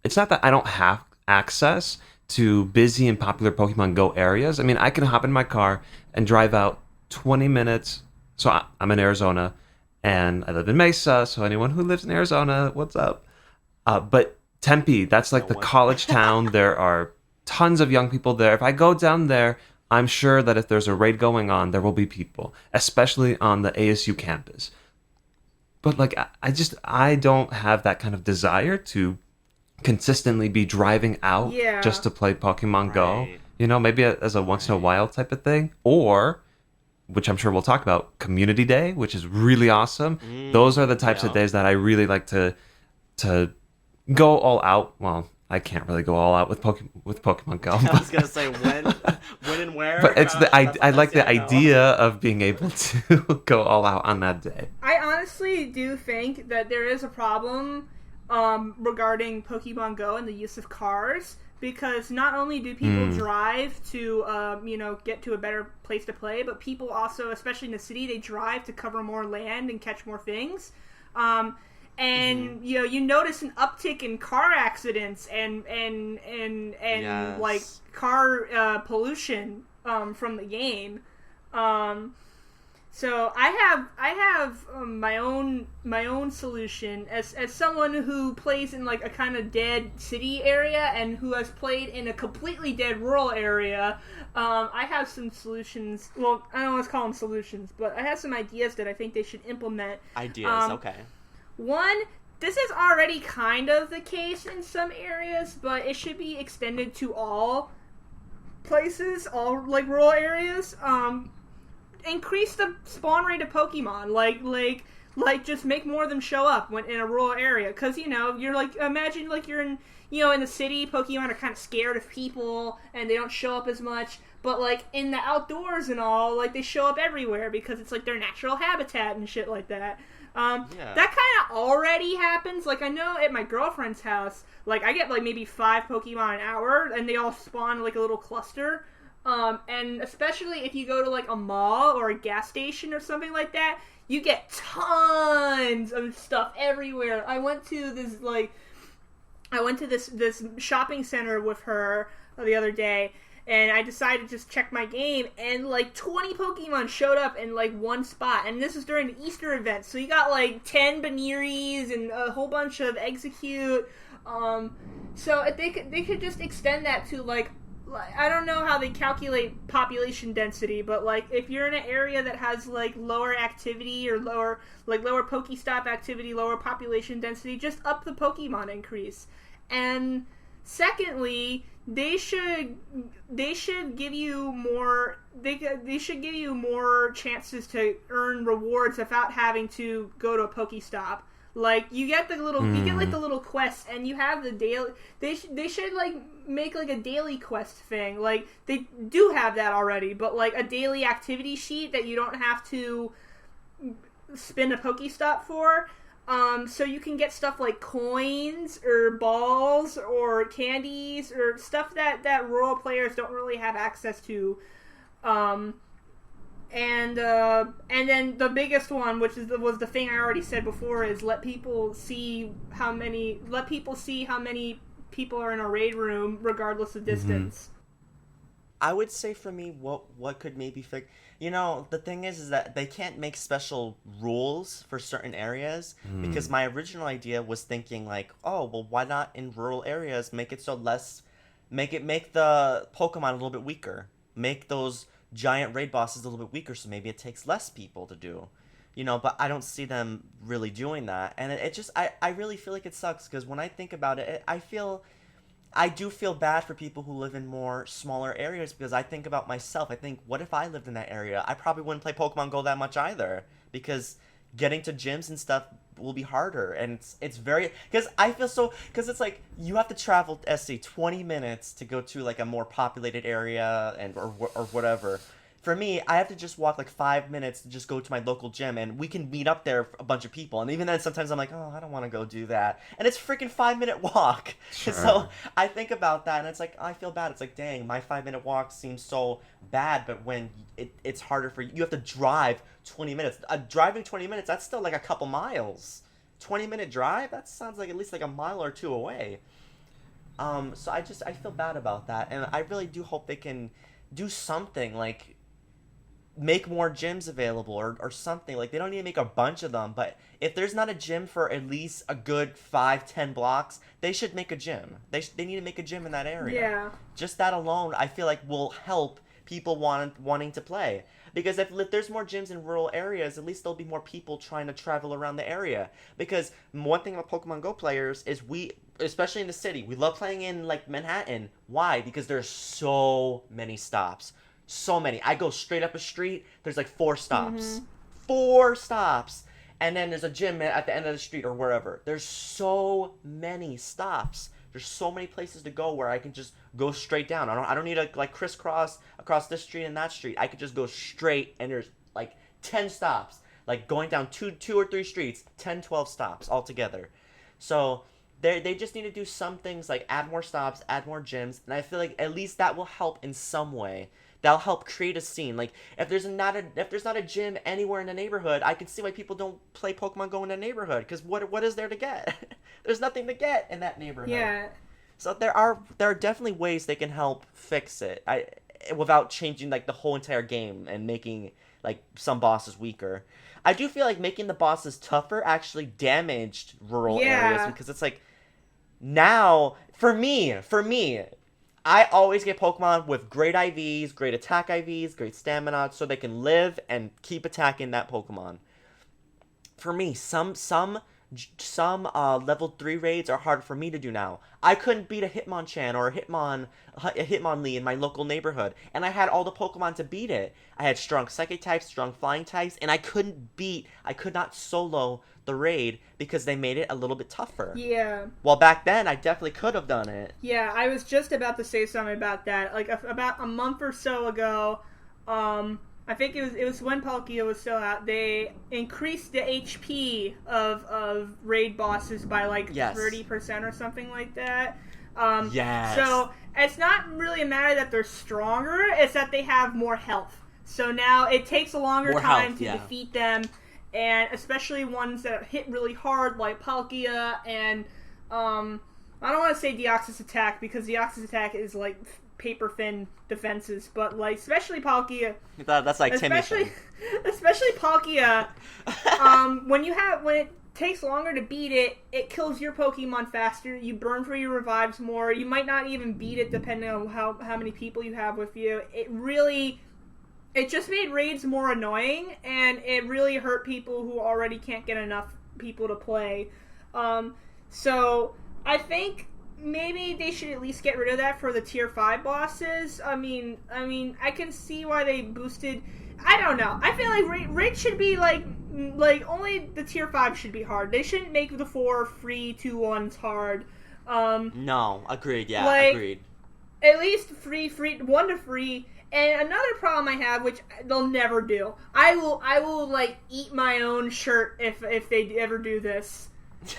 it's not that I don't have access to busy and popular Pokemon Go areas. I mean, I can hop in my car and drive out 20 minutes. So I'm in Arizona, and I live in Mesa. So anyone who lives in Arizona, what's up? But Tempe, that's like the college town. There are tons of young people there. If I go down there, I'm sure that if there's a raid going on, there will be people, especially on the ASU campus. But like, I don't have that kind of desire to consistently be driving out just to play Pokemon Go. You know, maybe as a once in a while type of thing, or, which I'm sure we'll talk about, Community Day, which is really awesome. Those are the types of days that I really like to go all out. Well, I can't really go all out with Pokemon Go. I was gonna say when and where. But it's I like the idea of being able to go all out on that day. I honestly do think that there is a problem regarding Pokemon Go and the use of cars, because not only do people drive to get to a better place to play, but people also, especially in the city, they drive to cover more land and catch more things. And you notice an uptick in car accidents and like car pollution from the game. So I have my own solution as someone who plays in like a kind of dead city area and who has played in a completely dead rural area. I have some solutions. Well, I don't want to call them solutions, but I have some ideas that I think they should implement. Ideas, okay. One, this is already kind of the case in some areas, but it should be extended to all places, all like rural areas. Increase the spawn rate of Pokemon, like just make more of them show up when in a rural area, because you're like, imagine like you're in in the city, Pokemon are kind of scared of people and they don't show up as much, but like in the outdoors and all, like they show up everywhere because it's like their natural habitat and shit like that. That kind of already happens. Like, I know at my girlfriend's house, like, I get, like, maybe 5 Pokemon an hour, and they all spawn, like, a little cluster. And especially if you go to, like, a mall or a gas station or something like that, you get tons of stuff everywhere. I went to this shopping center with her the other day, and I decided to just check my game, and like 20 Pokemon showed up in like one spot, and this is during the Easter event, so you got like 10 Baniris and a whole bunch of Execute. So if they could just extend that to like I don't know how they calculate population density, but like if you're in an area that has like lower activity or lower Pokestop activity, lower population density, just up the Pokemon increase. And secondly, they should give you more. They should give you more chances to earn rewards without having to go to a Pokestop. Like you get the little quests, and you have the daily. They should like make like a daily quest thing. Like they do have that already, but like a daily activity sheet that you don't have to spin a Pokestop for. So you can get stuff like coins or balls or candies or stuff that rural players don't really have access to. And then the biggest one, which was the thing I already said before, is let people see how many people are in a raid room regardless of distance. I would say for me, what could maybe fix. The thing is that they can't make special rules for certain areas, because my original idea was thinking like, oh, well, why not in rural areas make it make the Pokemon a little bit weaker, make those giant raid bosses a little bit weaker, so maybe it takes less people to do, but I don't see them really doing that, and it just, I really feel like it sucks, because when I think about it, I do feel bad for people who live in more smaller areas, because I think about myself. I think, what if I lived in that area? I probably wouldn't play Pokemon Go that much either, because getting to gyms and stuff will be harder, and it's very, because it's like you have to travel 20 minutes to go to like a more populated area or whatever. For me, I have to just walk like 5 minutes to just go to my local gym, and we can meet up there, a bunch of people. And even then, sometimes I'm like, oh, I don't want to go do that. And it's a freaking 5-minute walk. Sure. So I think about that, and it's like, I feel bad. It's like, dang, my 5-minute walk seems so bad, but when it's harder for you, you have to drive 20 minutes. Driving 20 minutes, that's still like a couple miles. 20-minute drive? That sounds like at least like a mile or two away. So I feel bad about that, and I really do hope they can do something like make more gyms available or something. Like, they don't need to make a bunch of them, but if there's not a gym for at least a good 5-10 blocks, they should make a gym. They need to make a gym in that area. Yeah. Just that alone, I feel like, will help people wanting to play. Because if there's more gyms in rural areas, at least there'll be more people trying to travel around the area. Because one thing about Pokemon Go players is especially in the city, we love playing in like Manhattan. Why? Because there's so many stops. So many. I go straight up a street, there's like 4 stops. Mm-hmm. 4 stops. And then there's a gym at the end of the street or wherever. There's so many stops. There's so many places to go where I can just go straight down. I don't need to like crisscross across this street and that street. I could just go straight, and there's like 10 stops. Like going down two or 3 streets, 10, 12 stops altogether. So they just need to do some things like add more stops, add more gyms, and I feel like at least that will help in some way. That'll help create a scene. Like, if there's not a gym anywhere in the neighborhood, I can see why people don't play Pokemon Go in the neighborhood. Because what is there to get? There's nothing to get in that neighborhood. Yeah. So there are definitely ways they can help fix it. Without changing like the whole entire game and making like some bosses weaker. I do feel like making the bosses tougher actually damaged rural areas, because it's like, now for me. I always get Pokemon with great IVs, great attack IVs, great stamina, so they can live and keep attacking that Pokemon. For me, some level 3 raids are hard for me to do now. I couldn't beat a Hitmonchan or a Hitmonlee in my local neighborhood, and I had all the Pokemon to beat it. I had strong Psychic types, strong Flying types, and I could not solo the raid because they made it a little bit tougher. Yeah. Well, back then, I definitely could have done it. Yeah, I was just about to say something about that. Like, about a month or so ago, I think it was when Palkia was still out, they increased the HP of raid bosses by like 30% or something like that. Yes. So it's not really a matter that they're stronger, it's that they have more health. So now it takes a longer time to defeat them, and especially ones that hit really hard like Palkia and I don't want to say Deoxys Attack, because Deoxys Attack is like paper thin defenses, but like especially Palkia. That's like especially Palkia. When it takes longer to beat it, it kills your Pokemon faster. You burn for your revives more. You might not even beat it depending on how many people you have with you. It just made raids more annoying, and it really hurt people who already can't get enough people to play. So I think maybe they should at least get rid of that for the tier 5 bosses. I mean, I can see why they boosted. I don't know. I feel like raids should be like only the tier 5 should be hard. They shouldn't make the 4 free 2-1s hard. No, agreed. Yeah, like, agreed. At least free 1 to free. And another problem I have, which they'll never do, I will like eat my own shirt if they ever do this.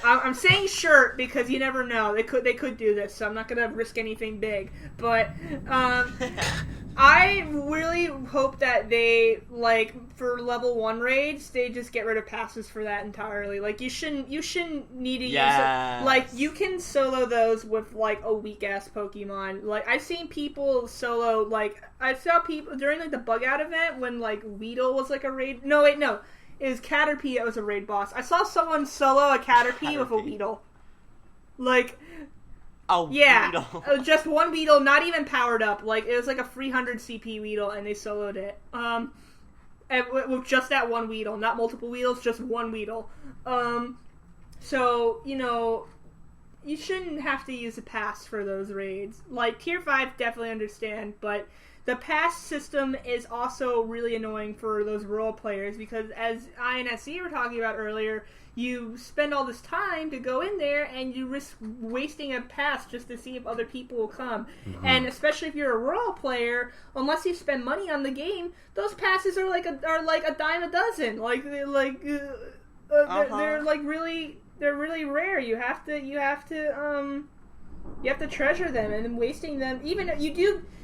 I'm saying shirt because you never know. They could do this, so I'm not gonna risk anything big. But I really hope that they, like, for level 1 raids, they just get rid of passes for that entirely. Like, you shouldn't need to use it. Like, you can solo those with like a weak ass Pokemon. Like, I've seen people solo, like, I saw people during like the bug out event when like Weedle was like a raid. No, wait, no. It was Caterpie that was a raid boss. I saw someone solo a Caterpie with a Weedle. Like, Weedle. Just one Weedle, not even powered up. Like, it was like a 300 CP Weedle, and they soloed it. And with just that one Weedle, not multiple Weedles, just one Weedle. So, you shouldn't have to use a pass for those raids. Like, tier 5, definitely understand, but the pass system is also really annoying for those rural players, because as I and SC were talking about earlier, you spend all this time to go in there and you risk wasting a pass just to see if other people will come. Mm-hmm. And especially if you're a rural player, unless you spend money on the game, those passes are like a dime a dozen. They're really rare. You have to treasure them, and wasting them. Even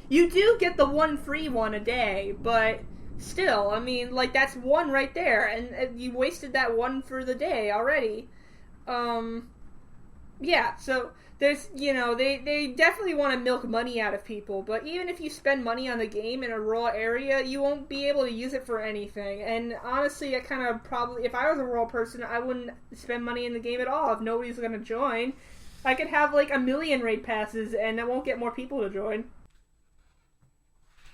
you do get the one free one a day, but still, I mean, like, that's one right there, and you wasted that one for the day already. Yeah, so there's, they definitely want to milk money out of people, but even if you spend money on the game in a rural area, you won't be able to use it for anything. And honestly, I kind of probably, if I was a rural person, I wouldn't spend money in the game at all if nobody's going to join. I could have like 1 million raid passes and I won't get more people to join.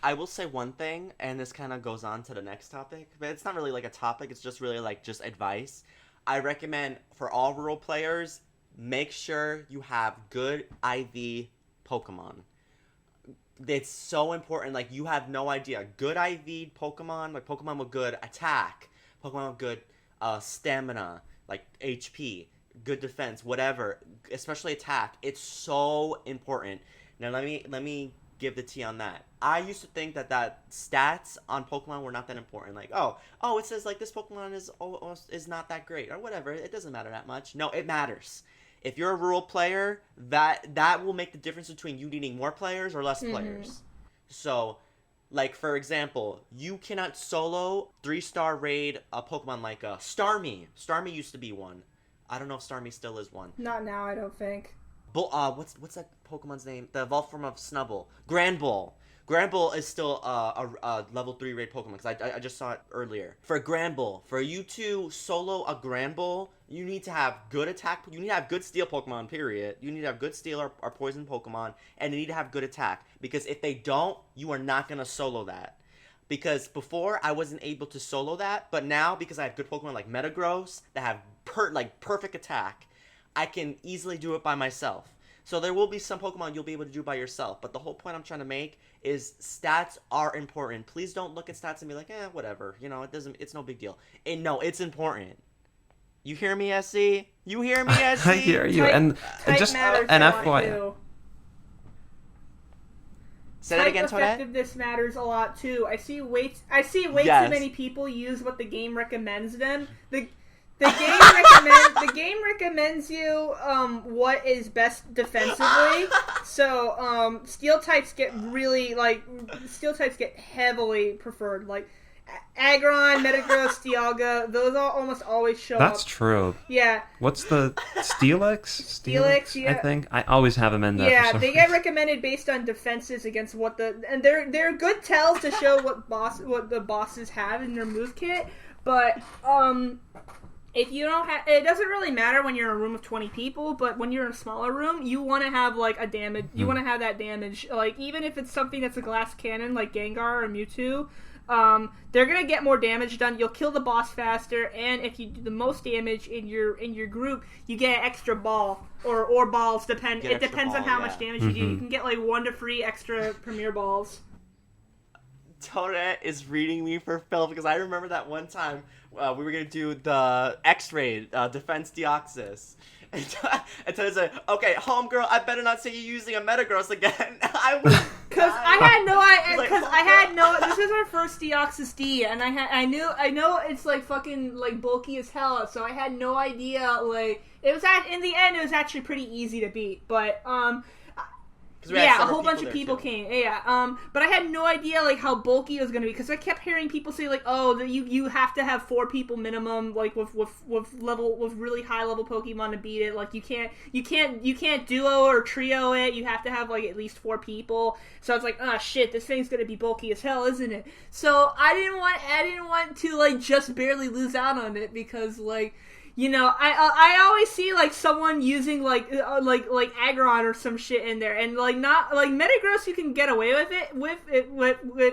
I will say one thing, and this kind of goes on to the next topic, but it's not really like a topic, it's just really like just advice. I recommend for all rural players, make sure you have good IV Pokemon. It's so important. Like, you have no idea. Good IV Pokemon, like Pokemon with good attack, Pokemon with good stamina, like HP, good defense, whatever, especially attack. It's so important. Now let me give the tea on that. I used to think that stats on Pokemon were not that important. Like, oh, it says like this Pokemon is not that great or whatever. It doesn't matter that much. No, it matters. If you're a rural player, that will make the difference between you needing more players or less players. So, like, for example, you cannot solo 3-star raid a Pokemon like Starmie. Starmie used to be one. I don't know if Starmie still is one. Not now, I don't think. What's that Pokemon's name? The evolved form of Snubbull. Granbull. Granbull is still a level 3 raid Pokemon, because I just saw it earlier. For Granbull, for you to solo a Granbull, you need to have good attack. You need to have good steel Pokemon, period. You need to have good steel or poison Pokemon, and you need to have good attack. Because if they don't, you are not going to solo that. Because before, I wasn't able to solo that, but now, because I have good Pokemon like Metagross that have perfect attack, I can easily do it by myself. So there will be some Pokemon you'll be able to do by yourself, but the whole point I'm trying to make is stats are important. Please don't look at stats and be like, whatever, it's no big deal. And no, it's important. You hear me, SC? You hear me, SC? I hear you, and just an FYI. Say that again, Toadette? Effectiveness matters a lot too. I see way too many people use what the game recommends them. The game recommends you what is best defensively. So steel types get heavily preferred. Like Aggron, Metagross, Dialga, those all almost always show up. That's true. Yeah. What's the Steelix? Steelix, yeah. I think I always have them in there. Yeah, they get recommended based on defenses against and they're good tells to show what the bosses have in their move kit, but if you don't have, it doesn't really matter when you're in a room of 20 people, but when you're in a smaller room, you want to have like a damage. You want to have that damage, like even if it's something that's a glass cannon, like Gengar or Mewtwo. They're gonna get more damage done. You'll kill the boss faster, and if you do the most damage in your group, you get an extra ball or balls. It depends on how much damage you do. You can get like 1 to 3 extra premier balls. Toadette is reading me for filth, because I remember that one time we were going to do the X-Ray Defense Deoxys. And Toadette said, okay, homegirl, I better not see you using a Metagross again. Because I had no, this is our first Deoxys D, and I know it's like fucking like bulky as hell, so I had no idea, like, in the end it was actually pretty easy to beat, but yeah, a whole bunch of people came. Yeah, but I had no idea like how bulky it was gonna be, because I kept hearing people say like, oh, you have to have 4 people minimum, like with really high level Pokemon to beat it. Like you can't duo or trio it. You have to have like at least 4 people. So I was like, oh shit, this thing's gonna be bulky as hell, isn't it? So I didn't want to like just barely lose out on it, because like, I always see like someone using like Aggron or some shit in there, and like not like Metagross you can get away with it with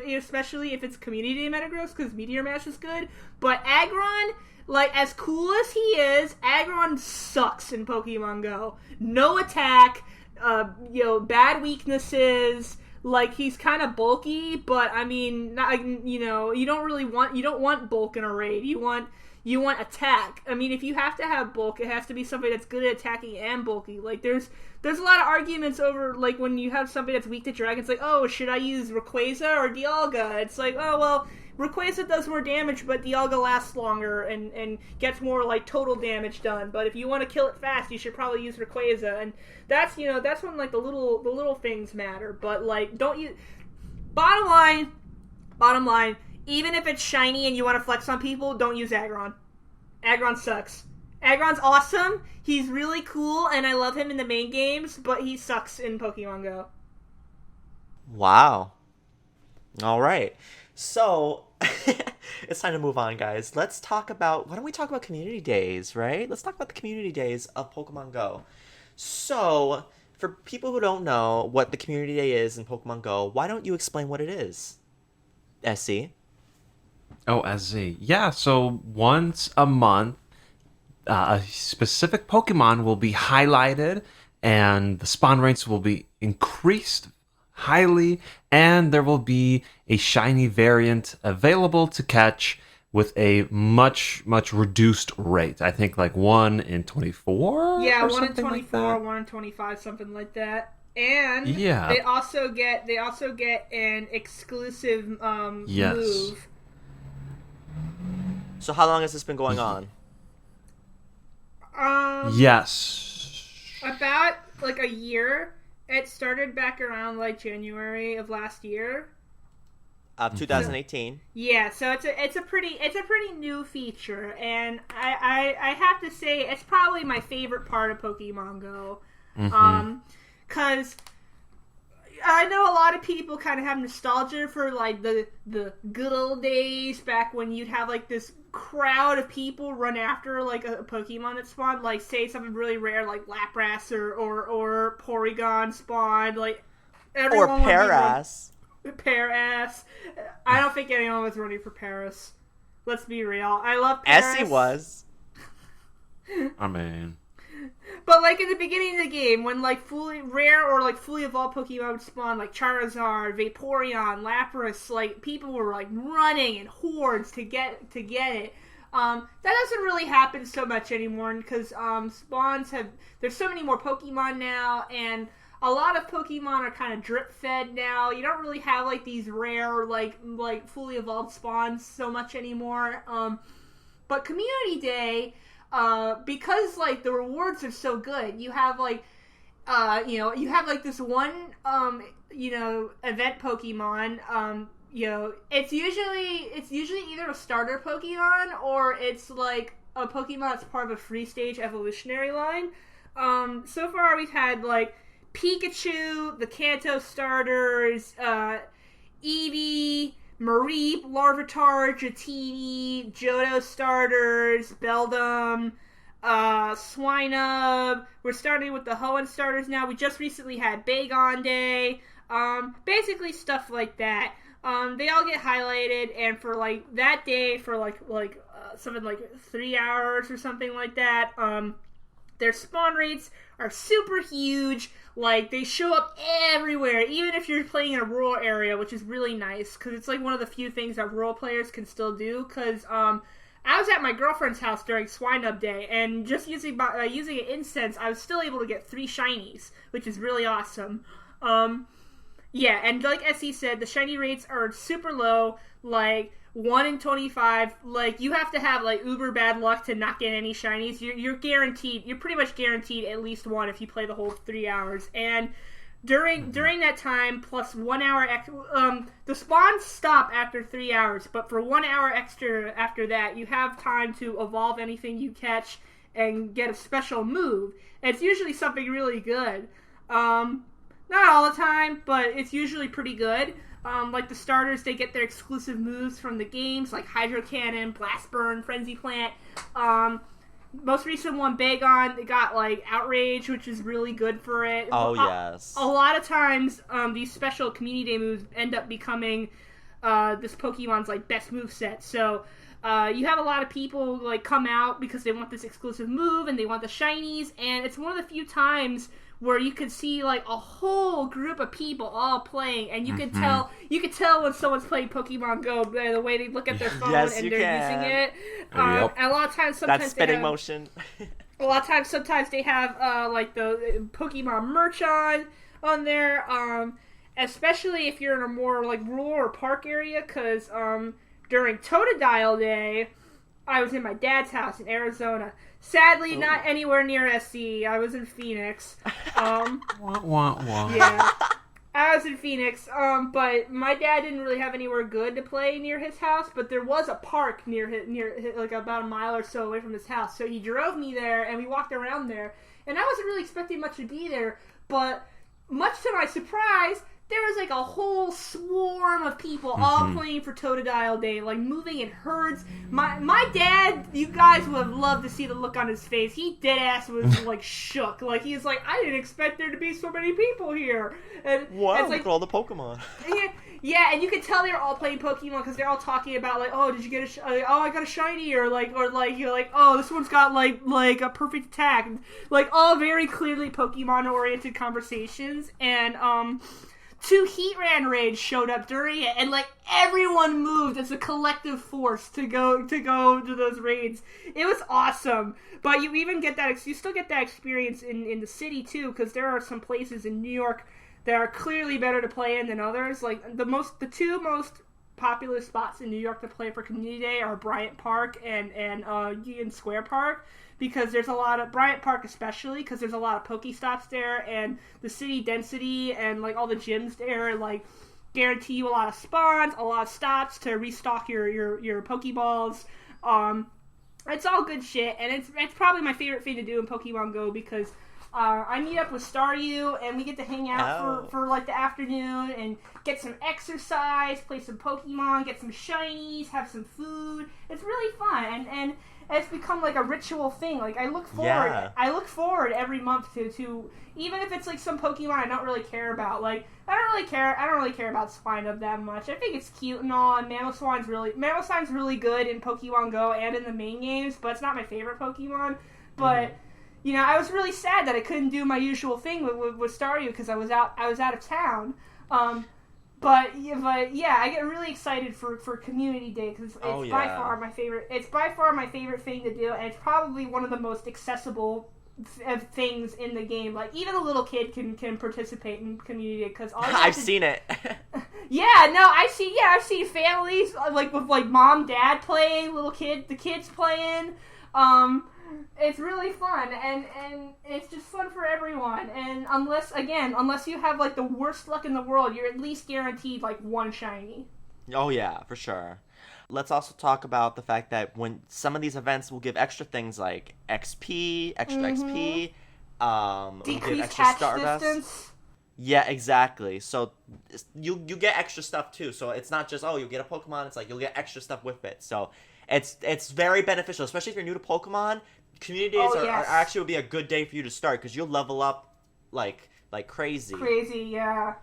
especially if it's community Metagross, because Meteor Mash is good, but Aggron, like as cool as he is, Aggron sucks in Pokemon Go. No attack, bad weaknesses. Like he's kind of bulky, but I mean, you don't want bulk in a raid. You want attack. I mean, if you have to have bulk, it has to be somebody that's good at attacking and bulky. Like, there's a lot of arguments over, like, when you have somebody that's weak to dragons, like, oh, should I use Rayquaza or Dialga? It's like, oh, well, Rayquaza does more damage, but Dialga lasts longer and gets more, like, total damage done. But if you want to kill it fast, you should probably use Rayquaza. And that's when, like, the little things matter. But, like, bottom line, even if it's shiny and you want to flex on people, don't use Aggron. Aggron sucks. Aggron's awesome. He's really cool, and I love him in the main games, but he sucks in Pokemon Go. Wow. All right. So, it's time to move on, guys. Why don't we talk about community days, right? Let's talk about the community days of Pokemon Go. So, for people who don't know what the community day is in Pokemon Go, why don't you explain what it is? SC? Oh, SZ. Yeah, so once a month, a specific Pokemon will be highlighted, and the spawn rates will be increased highly, and there will be a shiny variant available to catch with a much reduced rate. I think like 1 in 24. Yeah, or 1 in something 24, like that. 1 in 25, something like that. And Yeah. they also get an exclusive Yes. move. So how long has this been going on? Yes. About like a year. It started back around like January of last year. 2018. Yeah, so it's a pretty new feature, and I have to say it's probably my favorite part of Pokemon Go, because I know a lot of people kind of have nostalgia for like the good old days back when you'd have like this crowd of people run after like a Pokemon that spawned, like say something really rare like Lapras or Porygon spawned, like everyone Or would be Paras. Paris. I don't think anyone was running for Paris. Let's be real. I love Paris. Essie was. I mean, But like in the beginning of the game, when like fully rare or like fully evolved Pokemon would spawn, like Charizard, Vaporeon, Lapras, like people were like running in hordes to get it. That doesn't really happen so much anymore because spawns there's so many more Pokemon now, and a lot of Pokemon are kind of drip fed now. You don't really have like these rare like fully evolved spawns so much anymore. But Community Day, because like the rewards are so good, you have like you have like this one event Pokemon. It's usually either a starter Pokemon or it's like a Pokemon that's part of a free stage evolutionary line. So far we've had like Pikachu, the Kanto starters, Eevee, Mareep, Larvitar, Dratini, Johto starters, Beldum, Swinub. We're starting with the Hoenn starters now. We just recently had Bagon Day. Basically stuff like that. They all get highlighted, and for like that day, for something like 3 hours or something like that, their spawn rates are super huge. Like, they show up everywhere, even if you're playing in a rural area, which is really nice, because it's like one of the few things that rural players can still do, because I was at my girlfriend's house during Swinub Day, and just using an incense, I was still able to get 3 shinies, which is really awesome. Yeah, and like SE said, the shiny rates are super low, like 1 in 25. Like, you have to have like uber bad luck to not get any shinies. You're guaranteed. You're pretty much guaranteed at least one if you play the whole 3 hours. And during that time, plus 1 hour the spawns stop after 3 hours, but for 1 hour extra after that, you have time to evolve anything you catch and get a special move. And it's usually something really good. Not all the time, but it's usually pretty good. Like the starters, they get their exclusive moves from the games, like Hydro Cannon, Blast Burn, Frenzy Plant. Most recent one, Bagon, they got like Outrage, which is really good for it. Oh, yes. A lot of times, these special Community Day moves end up becoming this Pokemon's like best move set. So you have a lot of people like come out because they want this exclusive move and they want the shinies, and it's one of the few times where you could see like a whole group of people all playing, and you could tell when someone's playing Pokemon Go by the way they look at their phone Yes, and you they're can. using it. Yep. And a lot of times, That spinning motion. A lot of times, sometimes they have like the Pokemon merch on there. Especially if you're in a more like rural or park area, because during Totodile Day, I was in my dad's house in Arizona. Sadly, not anywhere near SC. I was in Phoenix. wah, wah, wah. Yeah. I was in Phoenix, but my dad didn't really have anywhere good to play near his house, but there was a park near like about a mile or so away from his house. So he drove me there, and we walked around there, and I wasn't really expecting much to be there, but much to my surprise, there was like a whole swarm of people all playing for Toadette all day, like moving in herds. My dad, you guys would have loved to see the look on his face. He deadass was like shook. Like he was like, I didn't expect there to be so many people here. And Wow, it's look at all the Pokemon. yeah, and you could tell they were all playing Pokemon because they're all talking about like, oh, did you get oh, I got a shiny, or you're like, oh, this one's got like a perfect attack, and, like all very clearly Pokemon oriented conversations, and 2 Heatran raids showed up during it, and like everyone moved as a collective force to go to those raids. It was awesome, but you even get that. You still get that experience in the city too, because there are some places in New York that are clearly better to play in than others. Like the 2 most popular spots in New York to play for Community Day are Bryant Park and Union Square Park. Because there's a lot of Bryant Park, especially because there's a lot of Pokestops there, and the city density and like all the gyms there like guarantee you a lot of spawns, a lot of stops to restock your Pokeballs. It's all good shit, and it's probably my favorite thing to do in Pokemon Go because I meet up with Staryu and we get to hang out for like the afternoon and get some exercise, play some Pokemon, get some shinies, have some food. It's really fun, and it's become like a ritual thing. Like I look forward every month to even if it's like some Pokemon I don't really care about. Like I don't really care about Spinub that much. I think it's cute and all, and Mamoswine's really good in Pokemon Go and in the main games, but it's not my favorite Pokemon. But you know, I was really sad that I couldn't do my usual thing with Staryu because I was out of town. But yeah, I get really excited for Community Day because it's by far my favorite. It's by far my favorite thing to do, and it's probably one of the most accessible things in the game. Like even a little kid can participate in Community Day because I've seen it. I've seen families like with like mom, dad playing, the kids playing. It's really fun, and it's just fun for everyone. And unless you have like the worst luck in the world, you're at least guaranteed like 1 shiny. Oh yeah, for sure. Let's also talk about the fact that when some of these events will give extra things like XP, extra XP, decreased extra catch Stardust. distance. Yeah, exactly. So you get extra stuff too. So it's not just you get a Pokemon. It's like you'll get extra stuff with it. So it's very beneficial, especially if you're new to Pokemon. Community days are actually would be a good day for you to start because you'll level up like crazy. Crazy, yeah.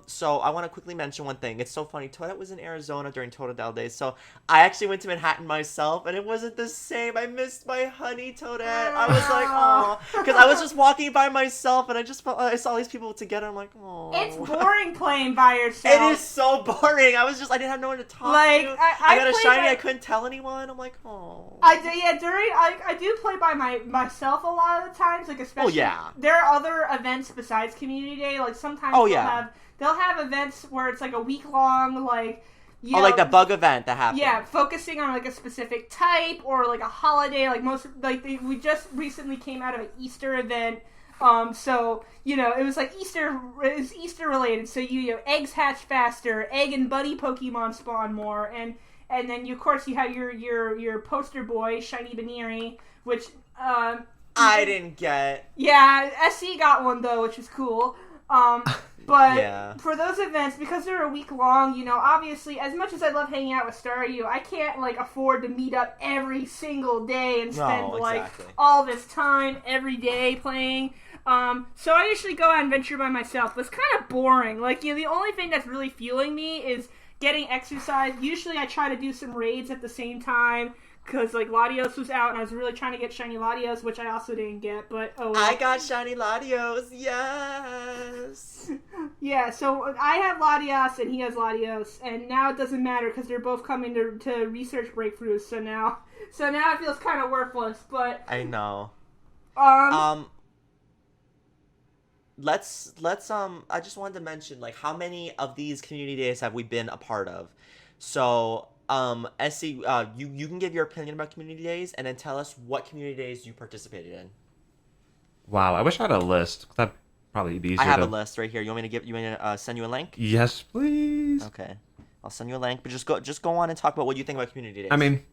So I want to quickly mention one thing. It's so funny. Toadette was in Arizona during Toadette days, so I actually went to Manhattan myself, and it wasn't the same. I missed my honey Toadette. I was like, oh, because I was just walking by myself, and I saw these people together. I'm like, oh. It's boring playing by yourself. It is so boring. I didn't have no one to talk to. I got a shiny. I couldn't tell anyone. I'm like, oh. I do play by myself a lot of the times, like especially. Oh yeah. There are other events besides Community Day. Like sometimes they'll have events where it's like a week long, like like the bug event that happened. Yeah, focusing on like a specific type or like a holiday. Like we just recently came out of an Easter event. So it was like Easter. It was Easter related. So eggs hatch faster, egg and bunny Pokemon spawn more, and then of course you have your poster boy Shiny Baneri, which I didn't get. Yeah, SC got one though, which is cool. But for those events, because they're a week long, obviously, as much as I love hanging out with Staryu, I can't like afford to meet up every single day and spend all this time every day playing. So I usually go out and venture by myself. But it's kind of boring. Like the only thing that's really fueling me is getting exercise. Usually I try to do some raids at the same time. Because, like, Latios was out, and I was really trying to get Shiny Latios, which I also didn't get, but oh well. I got Shiny Latios, yes! Yeah, so I have Latios, and he has Latios, and now it doesn't matter, because they're both coming to research breakthroughs, so now it feels kind of worthless, but... I know. Let's I just wanted to mention, like, how many of these community days have we been a part of? So... SC, you can give your opinion about community days and then tell us what community days you participated in. Wow, I wish I had a list. I've probably be easier. I have a list right here. You want me to send you a link? Yes, please. Okay, I'll send you a link. But just go on and talk about what you think about community days. I mean,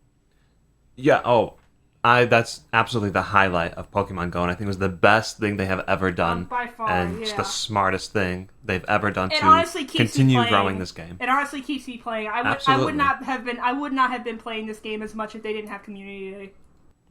yeah. Oh, that's absolutely the highlight of Pokemon Go, and I think it was the best thing they have ever done, by far, and just the smartest thing they've ever done it to honestly keeps continue me playing. growing this game. It honestly keeps me playing. I would not have been playing this game as much if they didn't have community day.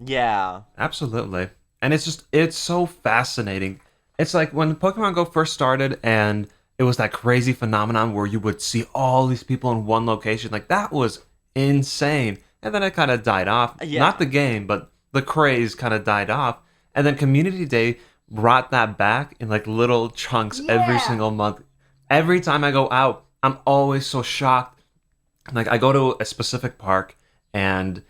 Yeah, Absolutely. And it's so fascinating. It's like when Pokemon Go first started and it was that crazy phenomenon where you would see all these people in one location. Like, that was insane. And then it kind of died off. Yeah. Not the game, but the craze kind of died off. And then Community Day brought that back in like little chunks every single month. Every time I go out, I'm always so shocked. Like, I go to a specific park and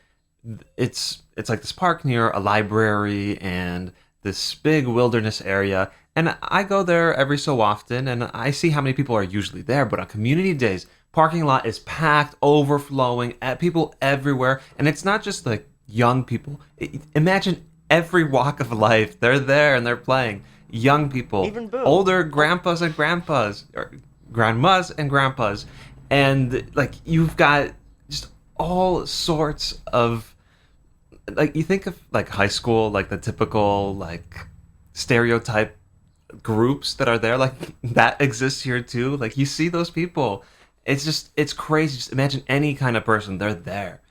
it's like this park near a library and this big wilderness area, and I go there every so often and I see how many people are usually there. But on community days, parking lot is packed, overflowing, at people everywhere. And it's not just like young people. Imagine every walk of life, they're there and they're playing. Young people, even Boo. Older grandpas and grandpas, or grandmas and grandpas, and like, you've got just all sorts of, like, you think of like high school, like the typical like stereotype groups that are there, like that exists here too. Like, you see those people. It's crazy. Just imagine any kind of person, they're there.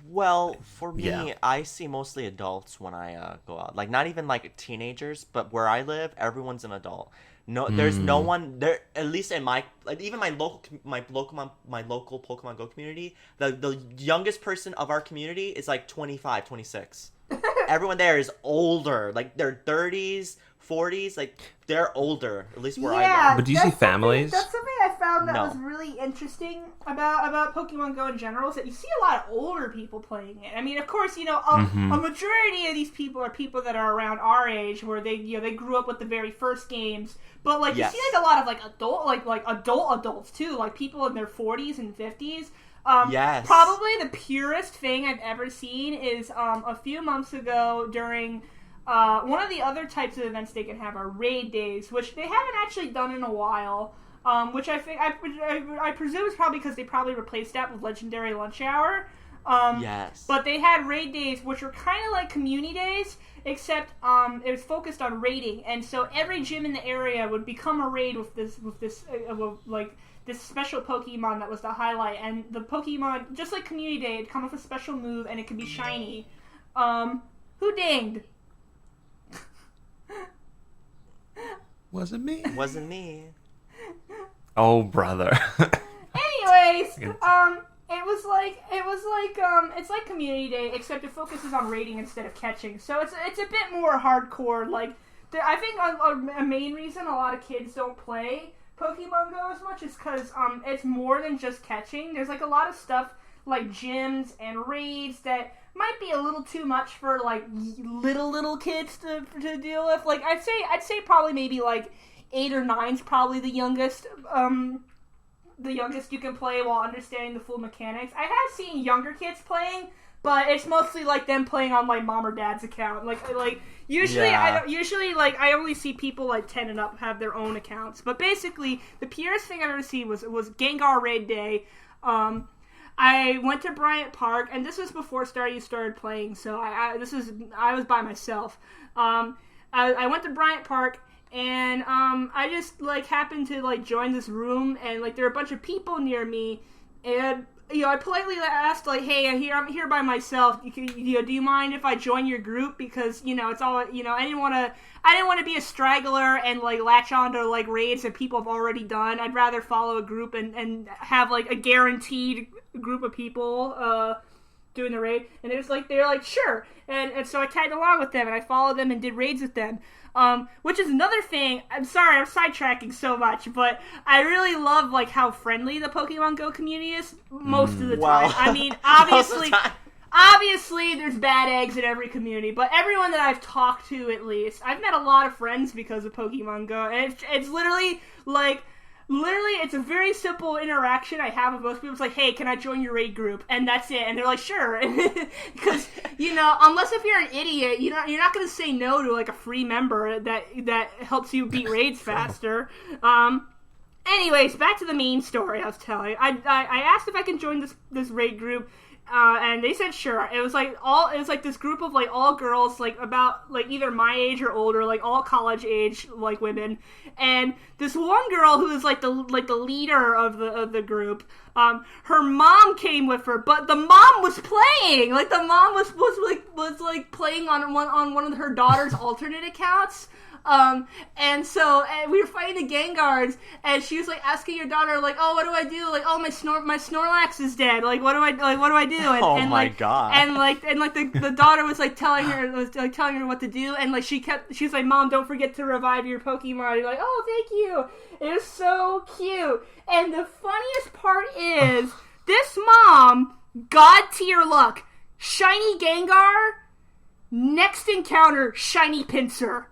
Well, for me, Yeah. I see mostly adults when I go out. Like, not even like teenagers, but where I live, everyone's an adult. No, there's no one there. At least in my, like, even my local Pokemon Go community, the youngest person of our community is like 25, 26. Everyone there is older, like they're 30s, 40s, like they're older. At least where I live. But do you see families? That's something I found that No. was really interesting about Pokemon Go in general, is that you see a lot of older people playing it. I mean, of course, you know, a majority of these people are people that are around our age, where they grew up with the very first games. But like, Yes. you see like a lot of like adults too, like people in their 40s and 50s. Yes. Probably the purest thing I've ever seen is a few months ago during one of the other types of events they can have are raid days, which they haven't actually done in a while. Which I think I presume is probably because they probably replaced that with Legendary Lunch Hour. Yes. But they had raid days, which were kind of like community days, except it was focused on raiding, and so every gym in the area would become a raid with this this special Pokemon that was the highlight. And the Pokemon, just like community day, it'd come with a special move, and it could be shiny. Who dinged? Wasn't me. Wasn't me. Oh, brother. Anyways, it's like community day, except it focuses on raiding instead of catching. So it's a bit more hardcore. Like, I think a main reason a lot of kids don't play Pokemon Go as much is because it's more than just catching. There's like a lot of stuff like gyms and raids that might be a little too much for like little kids to deal with. Like, I'd say probably maybe like 8 or 9's probably the youngest you can play while understanding the full mechanics. I have seen younger kids playing, but it's mostly like them playing on like mom or dad's account. Like usually I only see people like 10 and up have their own accounts. But basically, the purest thing I've ever seen was Gengar Raid Day. I went to Bryant Park, and this was before Staryu started playing, so I was by myself. I went to Bryant Park, and I just like happened to like join this room, and like there were a bunch of people near me, and I politely asked like, "Hey, I'm here by myself. Do you mind if I join your group? Because it's all I didn't want to be a straggler and like latch on to like raids that people have already done. I'd rather follow a group and have like a guaranteed group of people doing the raid." And they're like sure, and so I tagged along with them and I followed them and did raids with them. Which is another thing. I'm sorry, I'm sidetracking so much, but I really love like how friendly the Pokemon Go community is most of the time. I mean, obviously there's bad eggs in every community, but everyone that I've talked to, at least, I've met a lot of friends because of Pokemon Go, and it's literally like Literally, it's a very simple interaction I have with most people. It's like, hey, can I join your raid group? And that's it. And they're like, sure. Because, unless if you're an idiot, you're not going to say no to, like, a free member that helps you beat raids faster. Anyways, back to the main story I was telling. I asked if I can join this raid group. And they said sure. It was like this group of like all girls, like about like either my age or older, like all college age like women. And this one girl who is like the leader of the group, her mom came with her, but the mom was playing. Like the mom was playing on one of her daughter's alternate accounts. And so we were fighting the Gengars, and she was like asking your daughter, like, "Oh, what do I do? Like, oh, my Snorlax is dead. Like, what do I do?" And, my god! And the daughter was like telling her what to do, and like she's like, "Mom, don't forget to revive your Pokemon." You're like, "Oh, thank you." It was so cute. And the funniest part is this mom, God tier luck, shiny Gengar, next encounter, shiny Pinsir.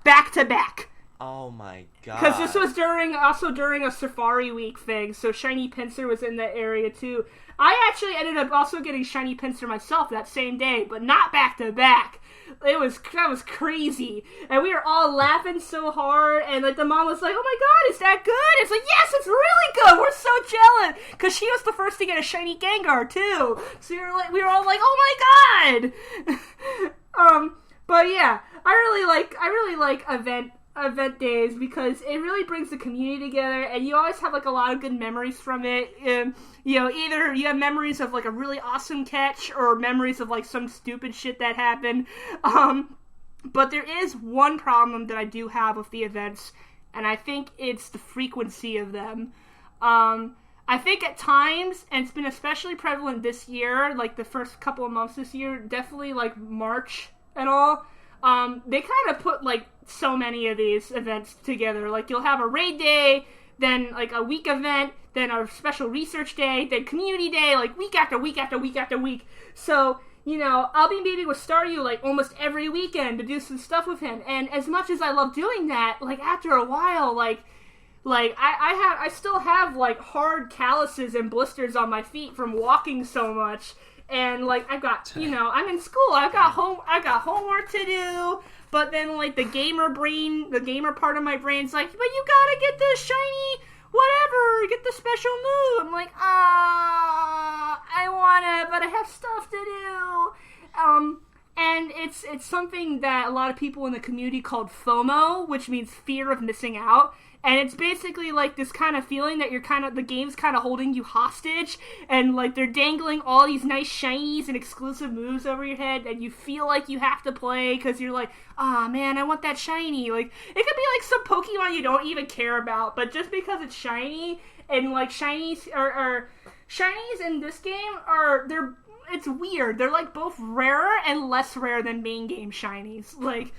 Back to back. Oh my god. Because this was during a Safari Week thing, so Shiny Pinsir was in that area too. I actually ended up also getting Shiny Pinsir myself that same day, but not back to back. That was crazy. And we were all laughing so hard, and like the mom was like, "Oh my god, is that good?" It's like, "Yes, it's really good. We're so jealous." Because she was the first to get a Shiny Gengar too. So we were all like, "Oh my god." But yeah, I really like event days because it really brings the community together, and you always have like a lot of good memories from it. Either you have memories of like a really awesome catch or memories of like some stupid shit that happened. But there is one problem that I do have with the events, and I think it's the frequency of them. I think at times, and it's been especially prevalent this year, like the first couple of months this year, definitely like March and all, they kind of put like so many of these events together. Like you'll have a raid day, then like a week event, then a special research day, then community day, like week after week after week after week. So, I'll be meeting with Staryu like almost every weekend to do some stuff with him. And as much as I love doing that, like after a while, I still have like hard calluses and blisters on my feet from walking so much. And like I've got, I'm in school. I've got homework to do. But then like the gamer part of my brain's like, but you gotta get this shiny whatever, get the special move. I'm like, I wanna, but I have stuff to do. And it's something that a lot of people in the community called FOMO, which means fear of missing out. And it's basically like this kind of feeling that the game's kind of holding you hostage, and like they're dangling all these nice shinies and exclusive moves over your head, and you feel like you have to play because you're like, man, I want that shiny. Like it could be like some Pokemon you don't even care about, but just because it's shiny, and like shinies in this game it's weird. They're like both rarer and less rare than main game shinies. Like,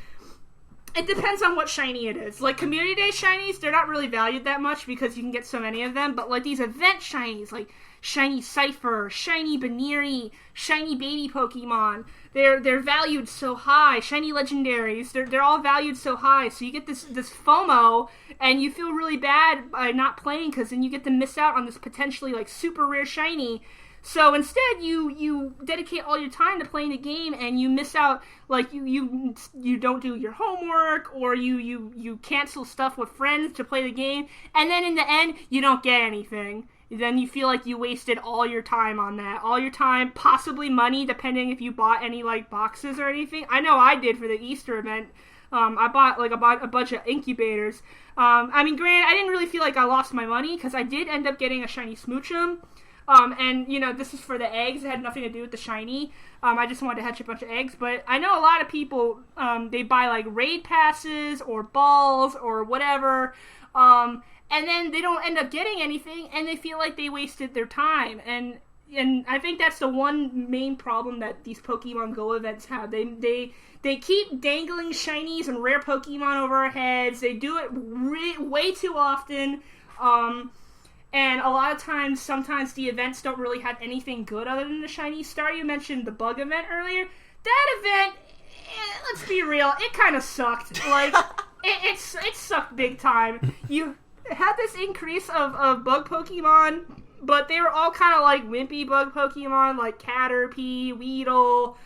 it depends on what shiny it is. Like, community day shinies, they're not really valued that much because you can get so many of them. But, like, these event shinies, like shiny Cypher, shiny Baneri, shiny baby Pokemon, they're valued so high. Shiny legendaries, they're all valued so high. So you get this FOMO, and you feel really bad by not playing because then you get to miss out on this potentially, like, super rare shiny. So instead, you dedicate all your time to playing the game, and you miss out, like, you don't do your homework, or you cancel stuff with friends to play the game, and then in the end, you don't get anything. Then you feel like you wasted all your time on that. All your time, possibly money, depending if you bought any, like, boxes or anything. I know I did for the Easter event. I bought a bunch of incubators. Granted, I didn't really feel like I lost my money, because I did end up getting a shiny Smoochum. And, this is for the eggs. It had nothing to do with the shiny. I just wanted to hatch a bunch of eggs. But I know a lot of people, they buy, like, raid passes or balls or whatever. And then they don't end up getting anything, and they feel like they wasted their time. And I think that's the one main problem that these Pokemon Go events have. They keep dangling shinies and rare Pokemon over our heads. They do it way too often. And a lot of times, sometimes the events don't really have anything good other than the shiny star. You mentioned the bug event earlier. That event, let's be real, it kind of sucked. Like, it sucked big time. increase of bug Pokemon, but they were all kind of like wimpy bug Pokemon, like Caterpie, Weedle.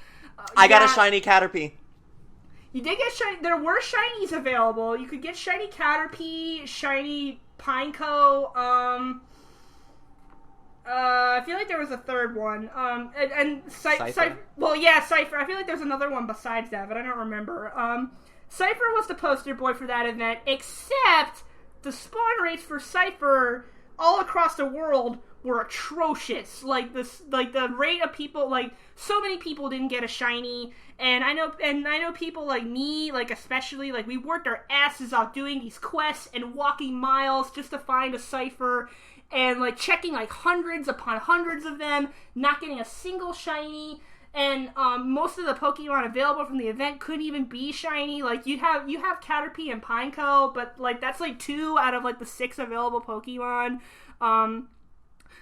I got a shiny Caterpie. You did get shiny. There were shinies available. You could get shiny Caterpie, shiny Pineco. I feel like there was a third one. Cypher? Well, yeah, Cypher. I feel like there's another one besides that, but I don't remember. Cypher was the poster boy for that event, except the spawn rates for Cypher all across the world were atrocious. Like the rate of people, like so many people didn't get a shiny, and I know people like me, like especially, like we worked our asses off doing these quests and walking miles just to find a Cypher, and like checking like hundreds upon hundreds of them, not getting a single shiny. And most of the Pokemon available from the event couldn't even be shiny. Like you have Caterpie and Pineco, but like that's like 2 out of like the 6 available Pokemon.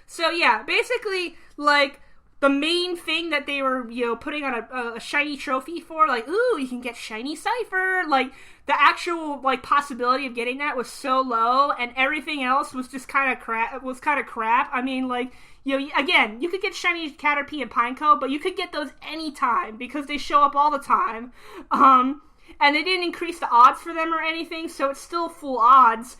So yeah, basically like the main thing that they were, putting on a shiny trophy for, like, ooh, you can get shiny Cypher, like the actual like possibility of getting that was so low, and everything else was just kind of crap. I mean, like, again, you could get shiny Caterpie and Pineco, but you could get those anytime because they show up all the time. And they didn't increase the odds for them or anything, so it's still full odds.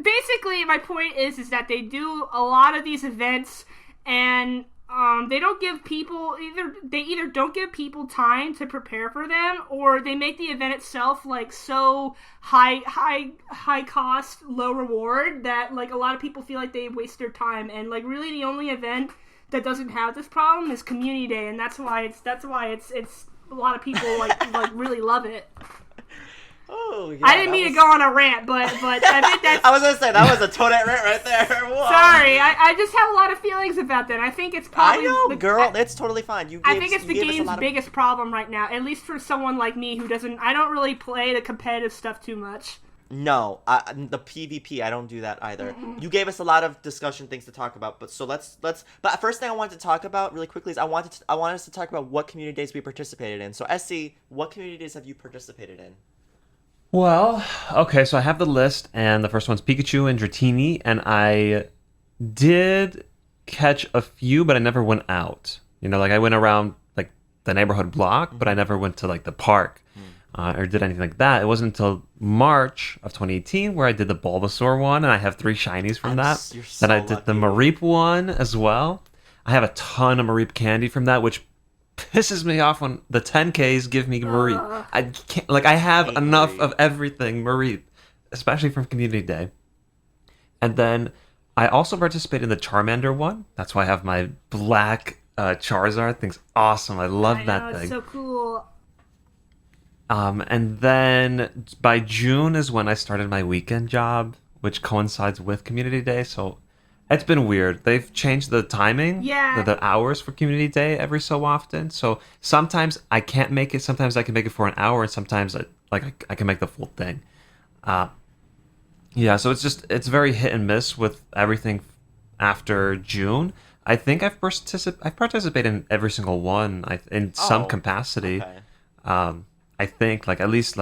Basically, my point is that they do a lot of these events, and they don't give people either don't give people time to prepare for them, or they make the event itself like so high cost, low reward that like a lot of people feel like they waste their time. And like really, the only event that doesn't have this problem is Community Day, and that's why it's a lot of people like really love it. Oh, yeah, I didn't mean to go on a rant, but I think that's... I was going to say, that was a Toadette rant right there. Whoa. Sorry, I just have a lot of feelings about that. I think it's probably... I know, girl, it's totally fine. I think it's the game's biggest problem right now, at least for someone like me who doesn't... I don't really play the competitive stuff too much. No, the PvP, I don't do that either. You gave us a lot of discussion things to talk about, but so let's. But first thing I wanted to talk about really quickly is I want us to talk about what community days we participated in. So SC, what community days have you participated in? Well, okay, so I have the list, and the first one's Pikachu and Dratini, and I did catch a few, but I never went out. Like I went around like the neighborhood block, but I never went to like the park or did anything like that. It wasn't until March of 2018 where I did the Bulbasaur one, and I have 3 shinies from that. Then I did the Mareep one as well. I have a ton of Mareep candy from that, which pisses me off when the 10Ks give me Mareep. I can't, like, I have enough Mareep. of everything Mareep, especially from Community Day. And then I also participated in the Charmander one. That's why I have my black Charizard. Thing's awesome. I love that thing. It's so cool. And then by June is when I started my weekend job, which coincides with Community Day. So it's been weird. They've changed the timing, the hours for Community Day every so often. So sometimes I can't make it. Sometimes I can make it for an hour, and sometimes I can make the full thing. Yeah, so it's very hit and miss with everything after June. I think I've participated in every single one in some capacity. Okay. I think at least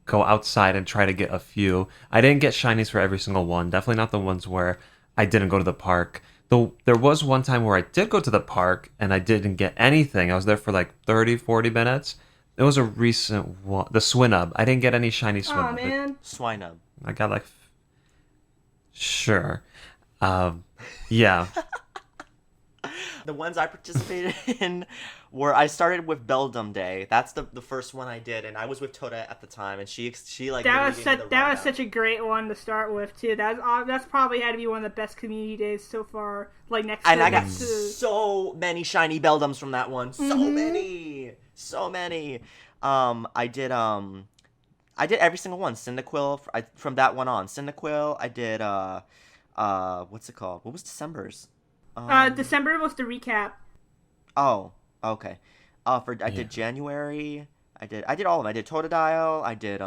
go outside and try to get a few. I didn't get shinies for every single one. Definitely not the ones where I didn't go to the park. Though there was one time where I did go to the park and I didn't get anything. I was there for 30, 40 minutes. It was a recent one. The Swinub. I didn't get any shiny Swinub. Oh, man. Swinub. I got sure. Yeah. The ones I participated in were, I started with Beldum Day. That's the first one I did, and I was with Toadette at the time, and she that was such a great one to start with too. That's probably had to be one of the best community days so far. I got so many shiny Beldums from that one. So many. I did every single one. Cyndaquil from that one on. Cyndaquil. I did what's it called? What was December's? December was the recap. Oh, okay. I did January. I did all of them. I did Totodile. I did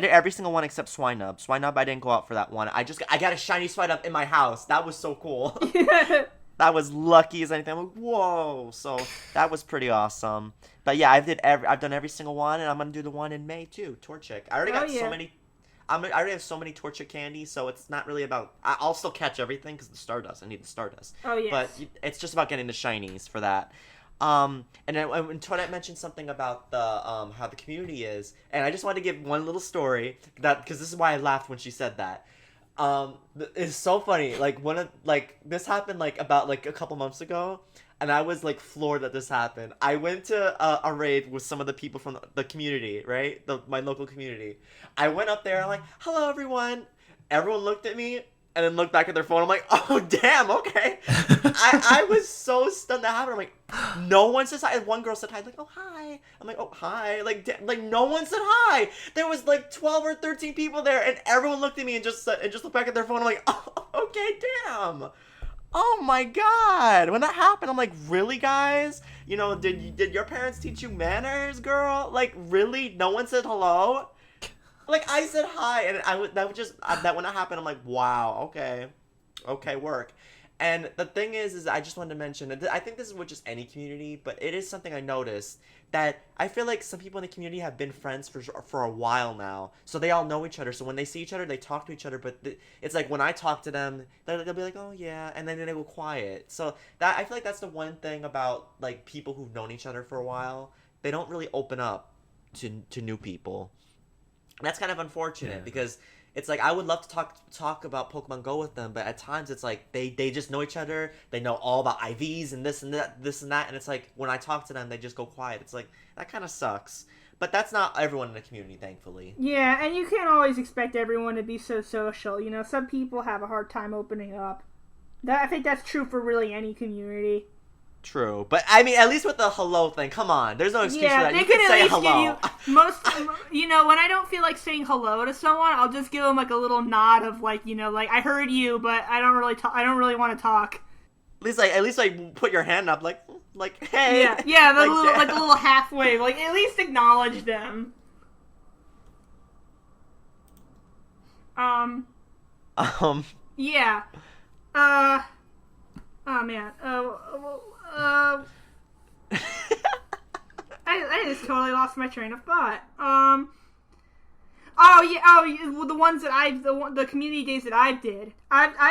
every single one except Swinub. Swinub, I didn't go out for that one. I got a shiny Swinub in my house. That was so cool. That was lucky as anything. I'm like, whoa. So that was pretty awesome. But yeah, I've done every single one, and I'm gonna do the one in May too. Torchic. I already got so many. I already have so many torture candy, so it's not really about. I'll still catch everything because the Stardust. I need the Stardust. Oh yes. But it's just about getting the shinies for that. And then when Toadette mentioned something about the how the community is, and I just wanted to give one little story because this is why I laughed when she said that. It's so funny. Like this happened like about like a couple months ago, and I was like floored that this happened. I went to a raid with some of the people from the community, right? My local community. I went up there. I'm like, "Hello, everyone." Everyone looked at me and then looked back at their phone. I'm like, "Oh, damn, okay." I was so stunned that happened. I'm like, no one says hi. And one girl said hi. Like, "Oh, hi." I'm like, "Oh, hi." Like no one said hi. There was like 12 or 13 people there, and everyone looked at me and just looked back at their phone. I'm like, "Oh, okay, damn." Oh my god. When that happened, I'm like, "Really, guys? You know, did your parents teach you manners, girl? Like, really? No one said hello?" Like, I said hi, and that when that happened, I'm like, "Wow, okay, work." And the thing is I just wanted to mention that I think this is with just any community, but it is something I noticed that I feel like some people in the community have been friends for a while now, so they all know each other. So when they see each other, they talk to each other. But it's like when I talk to them, they'll be like, "Oh yeah," and then they go quiet. So that I feel like that's the one thing about like people who've known each other for a while. They don't really open up to new people. And that's kind of unfortunate because it's like I would love to talk about Pokemon Go with them, but at times it's like they just know each other. They know all about IVs and this and that, and it's like when I talk to them, they just go quiet. It's like that kind of sucks. But that's not everyone in the community, thankfully. Yeah, and you can't always expect everyone to be so social. You know, some people have a hard time opening up. I think that's true for really any community. True, but I mean, at least with the hello thing, come on, there's no excuse for that. They You can can at say least hello. give you when I don't feel like saying hello to someone, I'll just give them like a little nod of like, like I heard you, but I don't really want to talk. At least put your hand up, like hey. Yeah, like a little halfway, like at least acknowledge them. Yeah. Oh man. I just totally lost my train of thought. The ones that the community days that I've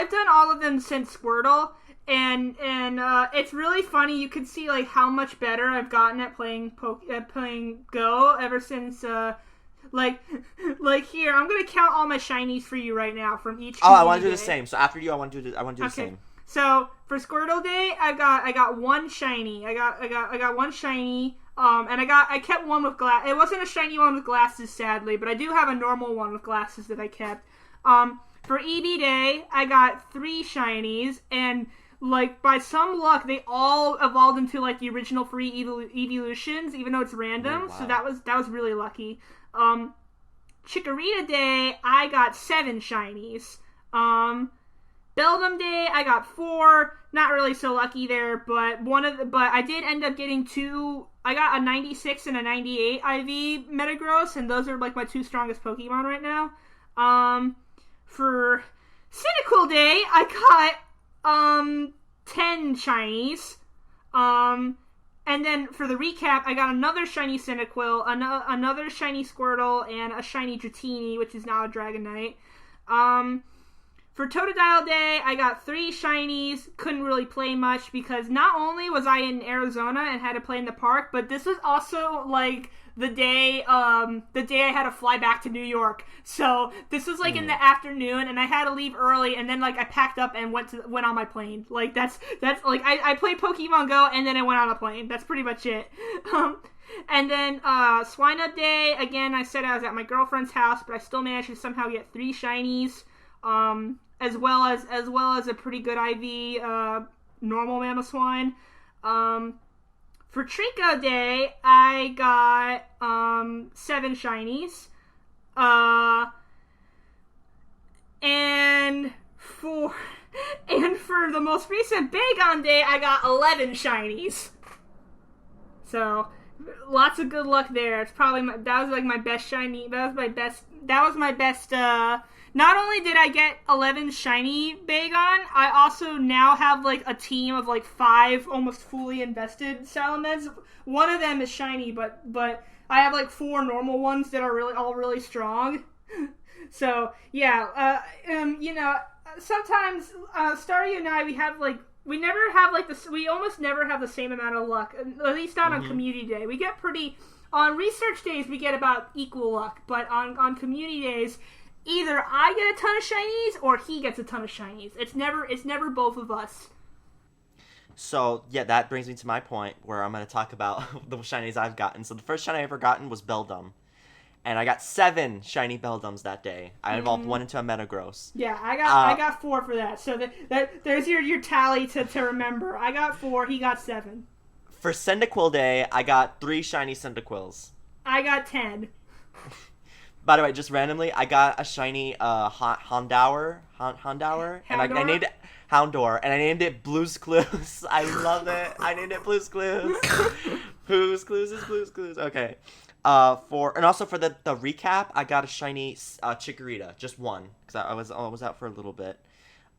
done all of them since Squirtle, and it's really funny. You can see like how much better I've gotten at playing Go ever since like here. I'm gonna count all my shinies for you right now from each. Oh, I want to do the same. So after you, I want to do the same. So for Squirtle Day, I got one shiny. I got one shiny. And I kept one with glass. It wasn't a shiny one with glasses, sadly, but I do have a normal one with glasses that I kept. For EV Day, I got 3 shinies, and like by some luck, they all evolved into like the original 3 evolutions, even though it's random. Oh, wow. So that was really lucky. Chikorita Day, I got 7 shinies. Beldum Day, I got 4. Not really so lucky there, but I did end up getting 2. I got a 96 and a 98 IV Metagross, and those are like my 2 strongest Pokemon right now. For Cyndaquil Day, I got 10 shinies. And then for the recap, I got another shiny Cyndaquil, another shiny Squirtle, and a shiny Dratini, which is now a Dragonite. For Totodile Day, I got 3 shinies. Couldn't really play much because not only was I in Arizona and had to play in the park, but this was also like the day I had to fly back to New York. So this was like in the afternoon, and I had to leave early, and then like I packed up and went on my plane. Like that's like I played Pokemon Go and then I went on a plane. That's pretty much it. And then Swine Up Day, again, I said I was at my girlfriend's house, but I still managed to somehow get 3 shinies. As well as a pretty good IV normal Mamoswine. For Trico Day, I got 7 shinies. And for the most recent Bagon Day, I got 11 shinies. So lots of good luck there. It's probably that was my best shiny. That was my best. Not only did I get 11 shiny Bagon, I also now have like a team of like 5 almost fully invested Salamence. One of them is shiny, but I have like 4 normal ones that are all really strong. So yeah, sometimes Staryu and I we almost never have the same amount of luck. At least not on community day. We get on research days we get about equal luck, but on community days, either I get a ton of shinies or he gets a ton of shinies. It's never both of us. So, yeah, that brings me to my point where I'm going to talk about the shinies I've gotten. So the first shiny I ever gotten was Beldum. And I got 7 shiny Beldums that day. I evolved 1 into a Metagross. Yeah, I got 4 for that. So there's your tally to remember. I got 4, he got 7. For Cyndaquil Day, I got 3 shiny Cyndaquils. I got 10. By the way, just randomly, I got a shiny Houndour. And I named it Houndour, and I named it Blue's Clues. I love it. I named it Blue's Clues. Whose Clues is Blue's Clues? Okay. And also for the recap, I got a shiny Chikorita, just 1, because I was out for a little bit.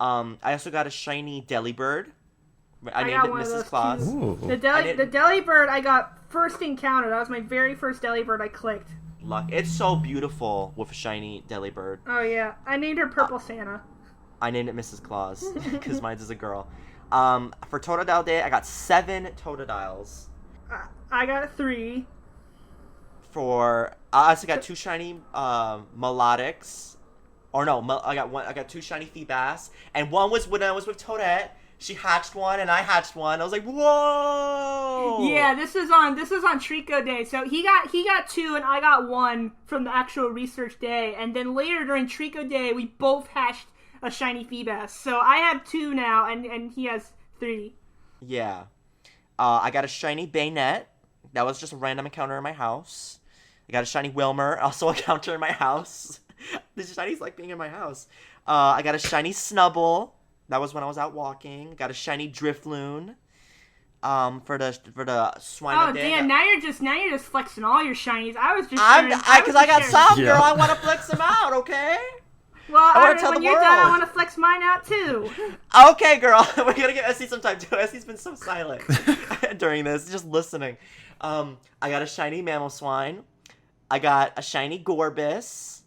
I also got a shiny Delibird. I named it Mrs. Claus. The Delibird I got first encounter. That was my very first Delibird I clicked. Luck. It's so beautiful with a shiny Delibird. Oh yeah, I named her Purple Santa. I named it Mrs. Claus because mine's is a girl. For Totodile Day, I got 7 Totodiles. I got 3. I also got 2 shiny Melodics. Or no, I got 2 shiny Feebas, and one was when I was with Toadette. She hatched one, and I hatched one. I was like, whoa! Yeah, this was on Trico Day. So he got 2, and I got 1 from the actual research day. And then later during Trico Day, we both hatched a shiny Feebas. So I have 2 now, and he has 3. Yeah. I got a shiny Bayonet. That was just a random encounter in my house. I got a shiny Wilmer, also a encounter in my house. The shinies like being in my house. I got a shiny Snubbull. That was when I was out walking. Got a shiny Drifloon. For the swine. Oh damn! Now you're just flexing all your shinies. I was just because I got some, girl. I want to flex them out. Okay. Well, I want to tell when the you're world. Done, I want to flex mine out too. Okay, girl. We're gonna give Essie some time too. Essie's been so silent during this, just listening. I got a shiny Mamoswine. I got a shiny Gorbis.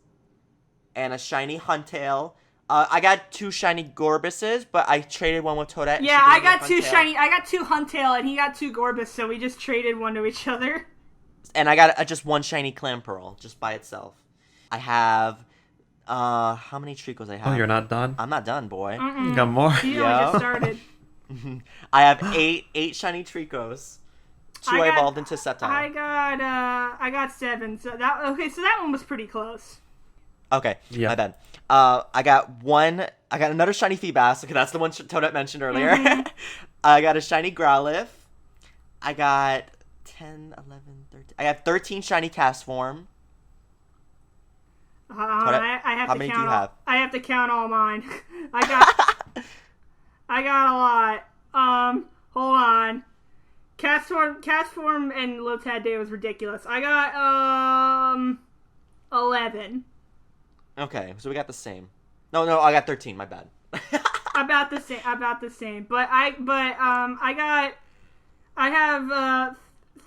And a shiny Huntail. I got 2 shiny Gorbuses, but I traded one with Toadette. Yeah, I got 2 shiny. I got 2 Huntail, and he got 2 Gorbis, so we just traded one to each other. And I got just 1 shiny Clamperl, just by itself. I have, how many Tricos I have? Oh, you're not done? I'm not done, boy. You got more? You only just started. I have 8 shiny Tricos. 2 I evolved into Sceptile. I got 7. So that one was pretty close. Okay, my bad. I got another shiny Feebas. Okay, that's the one Toadette mentioned earlier. I got a shiny Growlithe. I got 10, 11, 13. I got 13 shiny Castform. I have how to many count do you have? I have to count all mine. I got a lot. Hold on. Castform and Lotad Day was ridiculous. I got 11. Okay, so we got the same. No, I got 13. My bad. About the same. But I have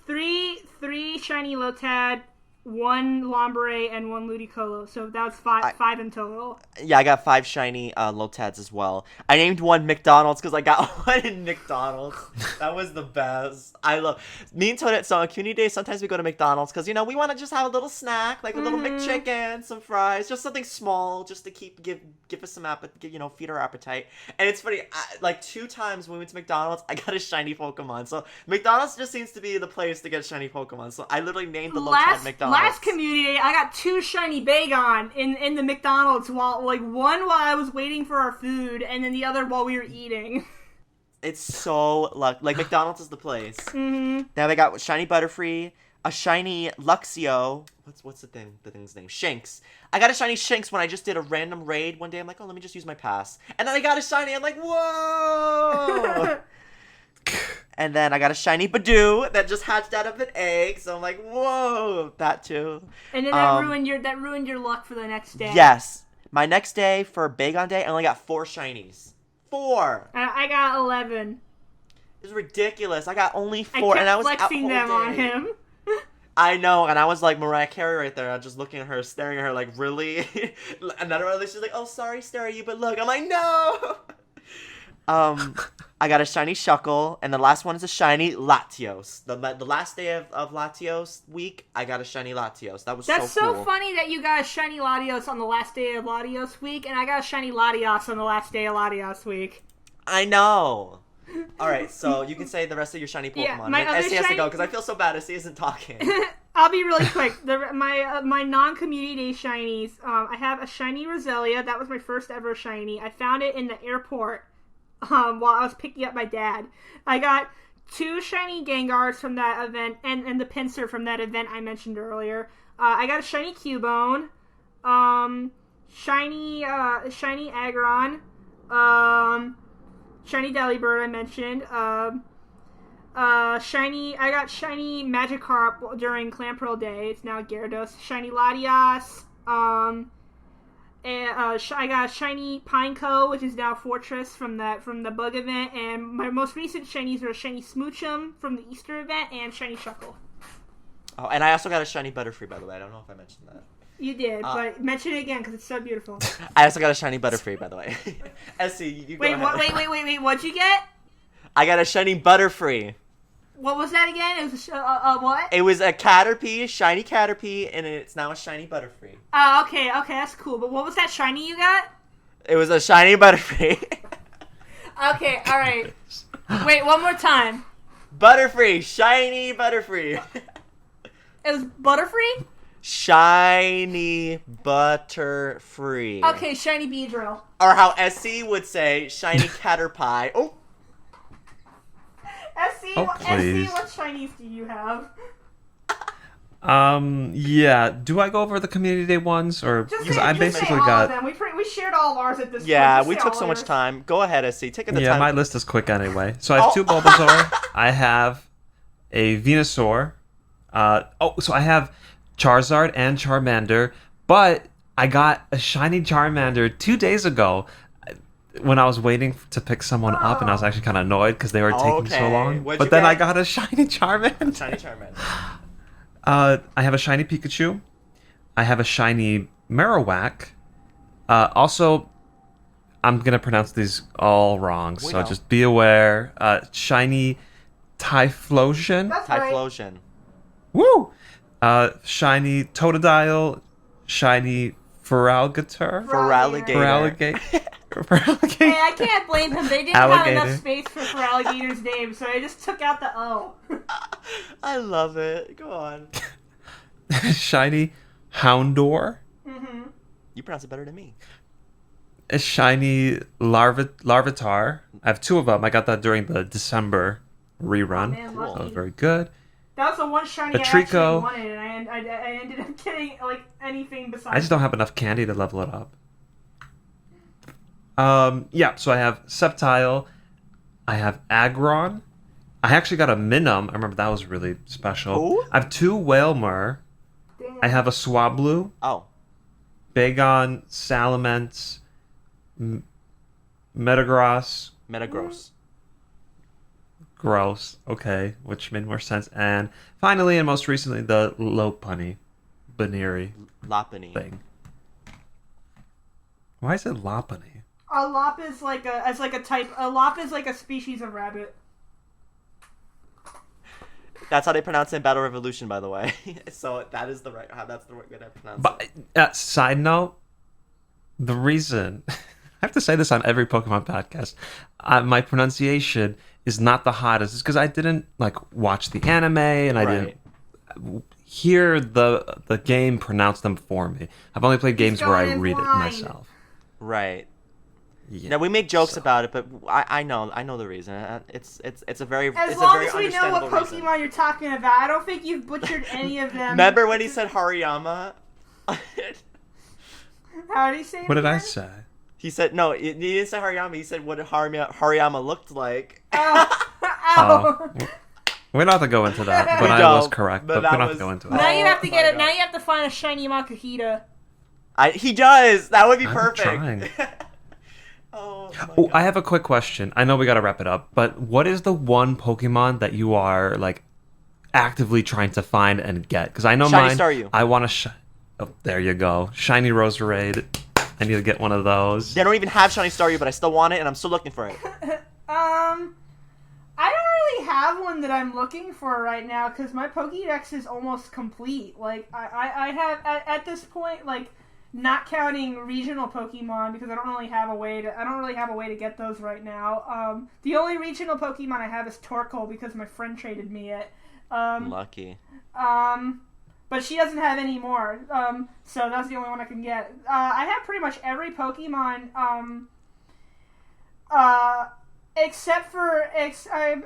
3 shiny Lotad, 1 Lombre, and 1 Ludicolo. So that was 5 in total. Yeah, I got 5 shiny Lotads as well. I named one McDonald's because I got one in McDonald's. That was the best. I love me and Toadette. So on community day, sometimes we go to McDonald's because we want to just have a little snack, like a little McChicken, some fries, just something small, just to give us some feed our appetite. And it's funny, 2 times when we went to McDonald's, I got a shiny Pokemon. So McDonald's just seems to be the place to get shiny Pokemon. So I literally named the Lotad McDonald's. Last community day, I got 2 shiny Bagon in the McDonald's one while I was waiting for our food, and then the other while we were eating. It's so McDonald's is the place. Mm-hmm. Now they got shiny Butterfree, a shiny Luxio. What's the thing's name? Shinx. I got a shiny Shinx when I just did a random raid one day. I'm like, oh, let me just use my pass, and then I got a shiny. I'm like, whoa. And then I got a shiny Badoo that just hatched out of an egg, so I'm like, whoa, that too. And then that ruined your luck for the next day. Yes, my next day for Bagon Day, I only got 4 shinies. 4. I got 11. It was ridiculous. I got only 4, and I was flexing out them whole on day. him. I know, and I was like Mariah Carey right there. I was just looking at her, staring at her like, really? And then she's like, oh, sorry, StarYu, but look. I'm like, no! I got a shiny Shuckle, and the last one is a shiny Latios. The last day of Latios week, I got a shiny Latios. That's so cool. funny that you got a shiny Latios on the last day of Latios week, and I got a shiny Latios on the last day of Latios week. I know. All right, so you can say the rest of your shiny Pokemon. Yeah, my other Essie has to shiny- go because I feel so bad. Essie isn't talking. I'll be really quick. My non-community day shinies. I have a shiny Roselia. That was my first ever shiny. I found it in the airport while I was picking up my dad. I got 2 shiny Gengars from that event, and the Pinsir from that event I mentioned earlier. I got a shiny Cubone, shiny Aggron, shiny Delibird I mentioned. I got shiny Magikarp during Clamperl Day. It's now Gyarados. Shiny Latias. I got a shiny Pineco, which is now Fortress from the bug event, and my most recent shinies are shiny Smoochum from the Easter event and shiny Shuckle. Oh, and I also got a shiny Butterfree, by the way. I don't know if I mentioned that. You did, but mention it again because it's so beautiful. I also got a shiny Butterfree, by the way. Essie, you go ahead. Wait, what'd you get? I got a shiny Butterfree. What was that again? It was what? It was a Caterpie, shiny Caterpie, and it's now a shiny Butterfree. Oh, okay, that's cool. But what was that shiny you got? It was a shiny Butterfree. Okay, alright. Wait, one more time. Butterfree, shiny Butterfree. It was Butterfree? Shiny Butterfree. Okay, shiny Beedrill. Or how Essie would say, shiny Caterpie. Oh. Essie, please. what shinies do you have? Yeah. Do I go over the community day ones, or because I basically all got? Of them. We shared all of ours at this point. Yeah, Just we say took all so much yours. time. Go ahead, Essie. Take the time. Yeah, my list is quick anyway. So I have 2 Bulbasaur. I have a Venusaur. So I have Charizard and Charmander, but I got a shiny Charmander 2 days ago when I was waiting to pick someone up, and I was actually kind of annoyed because they were taking so long. What'd But you then get? I got a shiny Charmander. Shiny Charmander. I have a shiny Pikachu. I have a shiny Marowak. Also, I'm going to pronounce these all wrong, so know. just be aware. Shiny Typhlosion. That's right. Typhlosion. Woo! Shiny Totodile. Shiny Feraligatr. Feraligatr. Feraligatr. Hey, I can't blame him. They didn't have Alligator. enough space for Alligator's name, so they just took out the O. I love it. Go on. Shiny Houndour. Mm-hmm. You pronounce it better than me. A shiny Larvitar. I have 2 of them. I got that during the December rerun. Oh, man, Cool. lucky. That was very good. That was the one shiny I Trico. actually wanted, and I ended up getting like anything besides. I just don't have enough candy to level it up. Yeah, so I have Sceptile. I have Aggron. I actually got a Minun. I remember that was really special. Ooh. I have 2 Wailmer. Damn. I have a Swablu. Oh. Bagon, Salamence, Metagross. Metagross. Gross. Okay, which made more sense. And finally, and most recently, the Lopunny. Baneri Lopunny. thing. Why is it Lopunny? A lop is like a type. A lop is like a species of rabbit. That's how they pronounce it in Battle Revolution, by the way. So that's the right way to pronounce it. But side note, the reason I have to say this on every Pokemon podcast, my pronunciation is not the hottest. It's because I didn't watch the anime and I didn't hear the game pronounce them for me. I've only played games where I read it myself. Right. Yeah. Now we make jokes about it, but I know the reason. It's a very As it's long a very as we know what understandable Pokemon reason. you're talking about, I don't think you've butchered any of them. Remember when he said Hariyama? How did he say it? What did I again? say? He said no. He didn't say Hariyama. He said what Hariyama looked like. Oh. Oh. We don't have to go into that, but We I was don't, correct. but But we that don't have was- to go into Now it. you have to Oh get my it. Now God. you have to find a shiny Makuhita. He does. That would be I'm perfect. trying. Oh, my Oh, God. I have a quick question. I know we gotta wrap it up, but what is the one Pokemon that you are actively trying to find and get. Because I know Shiny mine. Staryu. I want to. Oh, there you go. Shiny Roserade. I need to get one of those. They don't even have Shiny Staryu, but I still want it, and I'm still looking for it. I don't really have one that I'm looking for right now because my Pokédex is almost complete. Like I have at this point, like not counting regional Pokemon because I don't really have a way to get those right now. The only regional Pokemon I have is Torkoal because my friend traded me it. Lucky. But she doesn't have any more. So that's the only one I can get. I have pretty much every Pokemon. Except for I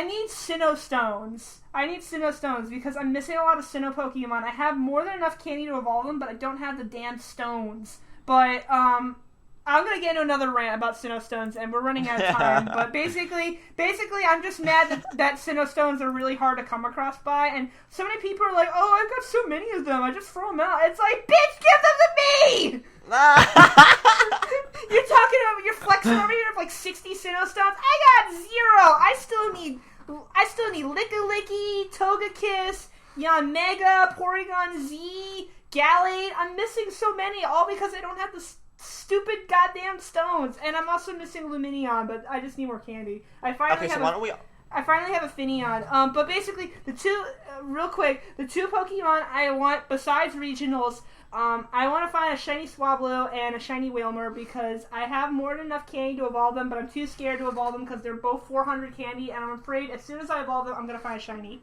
need Sinnoh Stones. I need Sinnoh Stones because I'm missing a lot of Sinnoh Pokemon. I have more than enough candy to evolve them, but I don't have the damn stones. But I'm gonna get into another rant about Sinnoh Stones, and we're running out of time. But basically, I'm just mad that Sinnoh Stones are really hard to come across by, and so many people are like, "Oh, I've got so many of them. I just throw them out." It's like, bitch, give them to me. You're flexing over here with like 60 Sinnoh Stones. I got 0. I still need Lickilicky, Togekiss, Yanmega, Porygon Z, Gallade. I'm missing so many, all because I don't have the stupid goddamn stones. And I'm also missing Lumineon, but I just need more candy. I finally have a Finneon. But basically, the two Pokemon I want besides regionals. I want to find a shiny Swablu and a shiny Wailmer because I have more than enough candy to evolve them, but I'm too scared to evolve them because they're both 400 candy, and I'm afraid as soon as I evolve them, I'm going to find a shiny.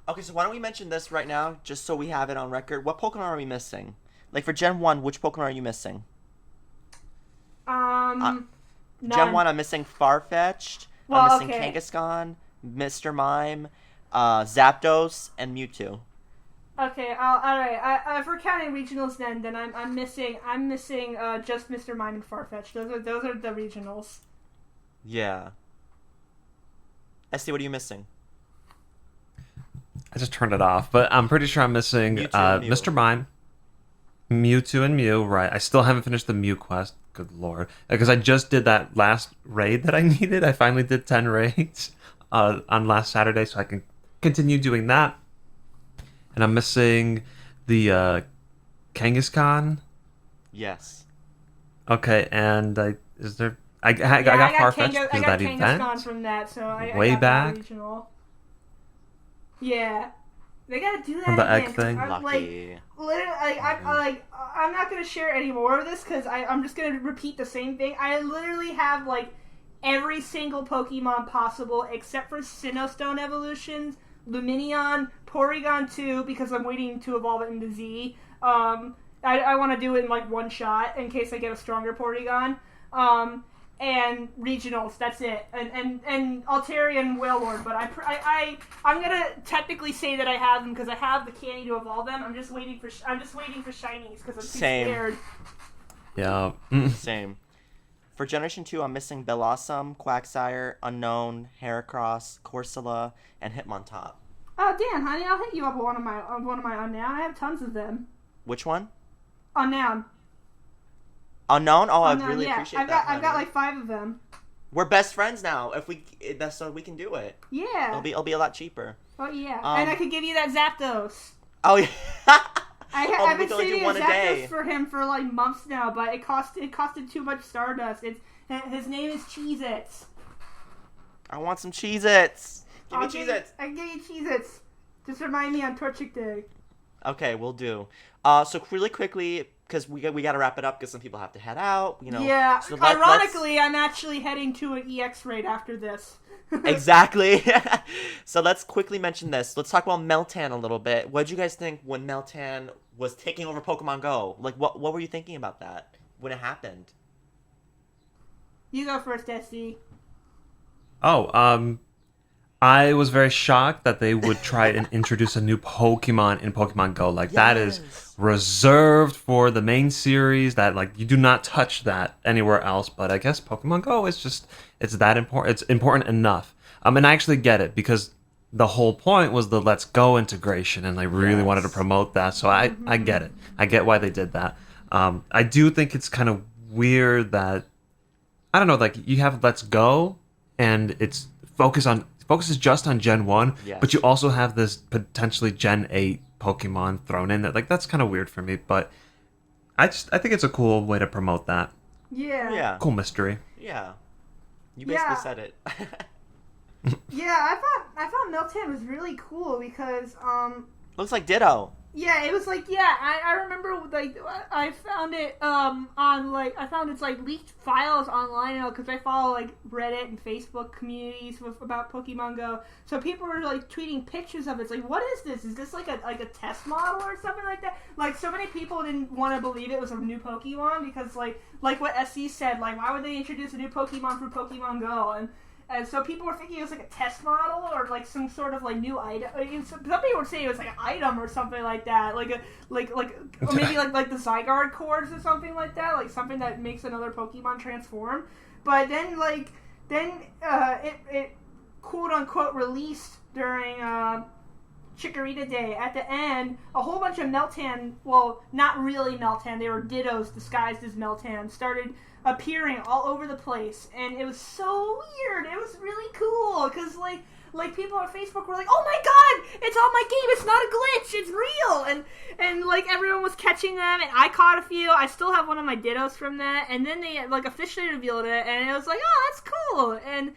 Okay, so why don't we mention this right now, just so we have it on record. What Pokemon are we missing? Like, for Gen 1, which Pokemon are you missing? None. Gen 1, I'm missing Farfetch'd. Well, I'm missing okay. Kangaskhan, Mr. Mime, Zapdos, and Mewtwo. Okay, alright. If we're counting regionals, then I'm missing just Mr. Mime and Farfetch'd. Those are the regionals. Yeah. Esty, what are you missing? I just turned it off, but I'm pretty sure I'm missing Mr. Mime, Mewtwo, and Mew. Right. I still haven't finished the Mew quest. Good lord. Because I just did that last raid that I needed. I finally did 10 raids on last Saturday, so I can continue doing that. And I'm missing the Kangaskhan. Yes. Okay, and I got Farfetch'd because that event. Kangaskhan from that, so I way got back. That regional. Yeah, they gotta do that From the again, egg thing. Lucky. I'm not gonna share any more of this because I'm just gonna repeat the same thing. I literally have like every single Pokemon possible except for Sinnoh Stone evolutions. Lumineon, Porygon 2, because I'm waiting to evolve it into Z. I want to do it in like one shot in case I get a stronger Porygon. And regionals, that's it. And Altaria and Wailord, but I'm gonna technically say that I have them because I have the candy to evolve them. I'm just waiting for shinies because I'm too scared. Yeah. Same. For Generation 2, I'm missing Bellossom, Quagsire, Unknown, Heracross, Corsola, and Hitmontop. Oh, Dan, honey, I'll hit you up with one of my Unknown. I have tons of them. Which one? Unknown. Unknown? Oh, Unknown, I really yeah. appreciate I've that. got like 5 of them. We're best friends now. That's so we can do it. Yeah. It'll be a lot cheaper. Oh yeah. And I could give you that Zapdos. Oh yeah. I've been we can only do saving one a day. Zapdos for him for like months now, but it costed too much Stardust. His name is Cheez-Its. I want some Cheez-Its. Give me Cheez-Its. I can give you Cheez-Its. Just remind me on Torchic Day. Okay, we'll do. So really quickly, because we got to wrap it up because some people have to head out. Yeah. So ironically, I'm actually heading to an EX raid after this. Exactly. So let's quickly mention this. Let's talk about Meltan a little bit. What did you guys think when Meltan was taking over Pokemon Go? Like, what were you thinking about that when it happened? You go first, SC. Oh, I was very shocked that they would try and introduce a new Pokemon in Pokemon Go. Like, that is reserved for the main series. That, like, you do not touch that anywhere else. But I guess Pokemon Go is just, it's that important. It's important enough. And I actually get it, because the whole point was the Let's Go integration, and they really wanted to promote that. So I get it. I get why they did that. I do think it's kind of weird that, I don't know, like, you have Let's Go, and it's focused focuses just on Gen 1, Yes. but you also have this potentially Gen 8 Pokemon thrown in there. Like, that's kind of weird for me, but I think it's a cool way to promote that. Yeah. Cool mystery. Yeah. You basically Yeah. said it. Yeah, I thought Meltan was really cool because Looks like Ditto. yeah, it was like, yeah, I remember, like, I found it, on, like, I found its, like, leaked files online, because I follow, like, Reddit and Facebook communities about Pokemon Go, so people were, like, tweeting pictures of it. It's like, what is this? Is this, like a test model or something like that? Like, so many people didn't want to believe it was a new Pokemon, because, like what SC said, like, why would they introduce a new Pokemon for Pokemon Go? And so people were thinking it was like a test model or like some sort of like new item. Some people were saying it was like an item or something like that, like or maybe like the Zygarde cords or something like that, like something that makes another Pokemon transform. But then it quote unquote released during Chikorita Day. At the end, a whole bunch of Meltan, well, not really Meltan, they were Dittos disguised as Meltan, started appearing all over the place, and it was so weird. It was really cool, because, like people on Facebook were like, oh my god, it's on my game, it's not a glitch, it's real, and like, everyone was catching them, and I caught a few. I still have one of my Dittos from that, and then they, like, officially revealed it, and it was like, oh, that's cool, and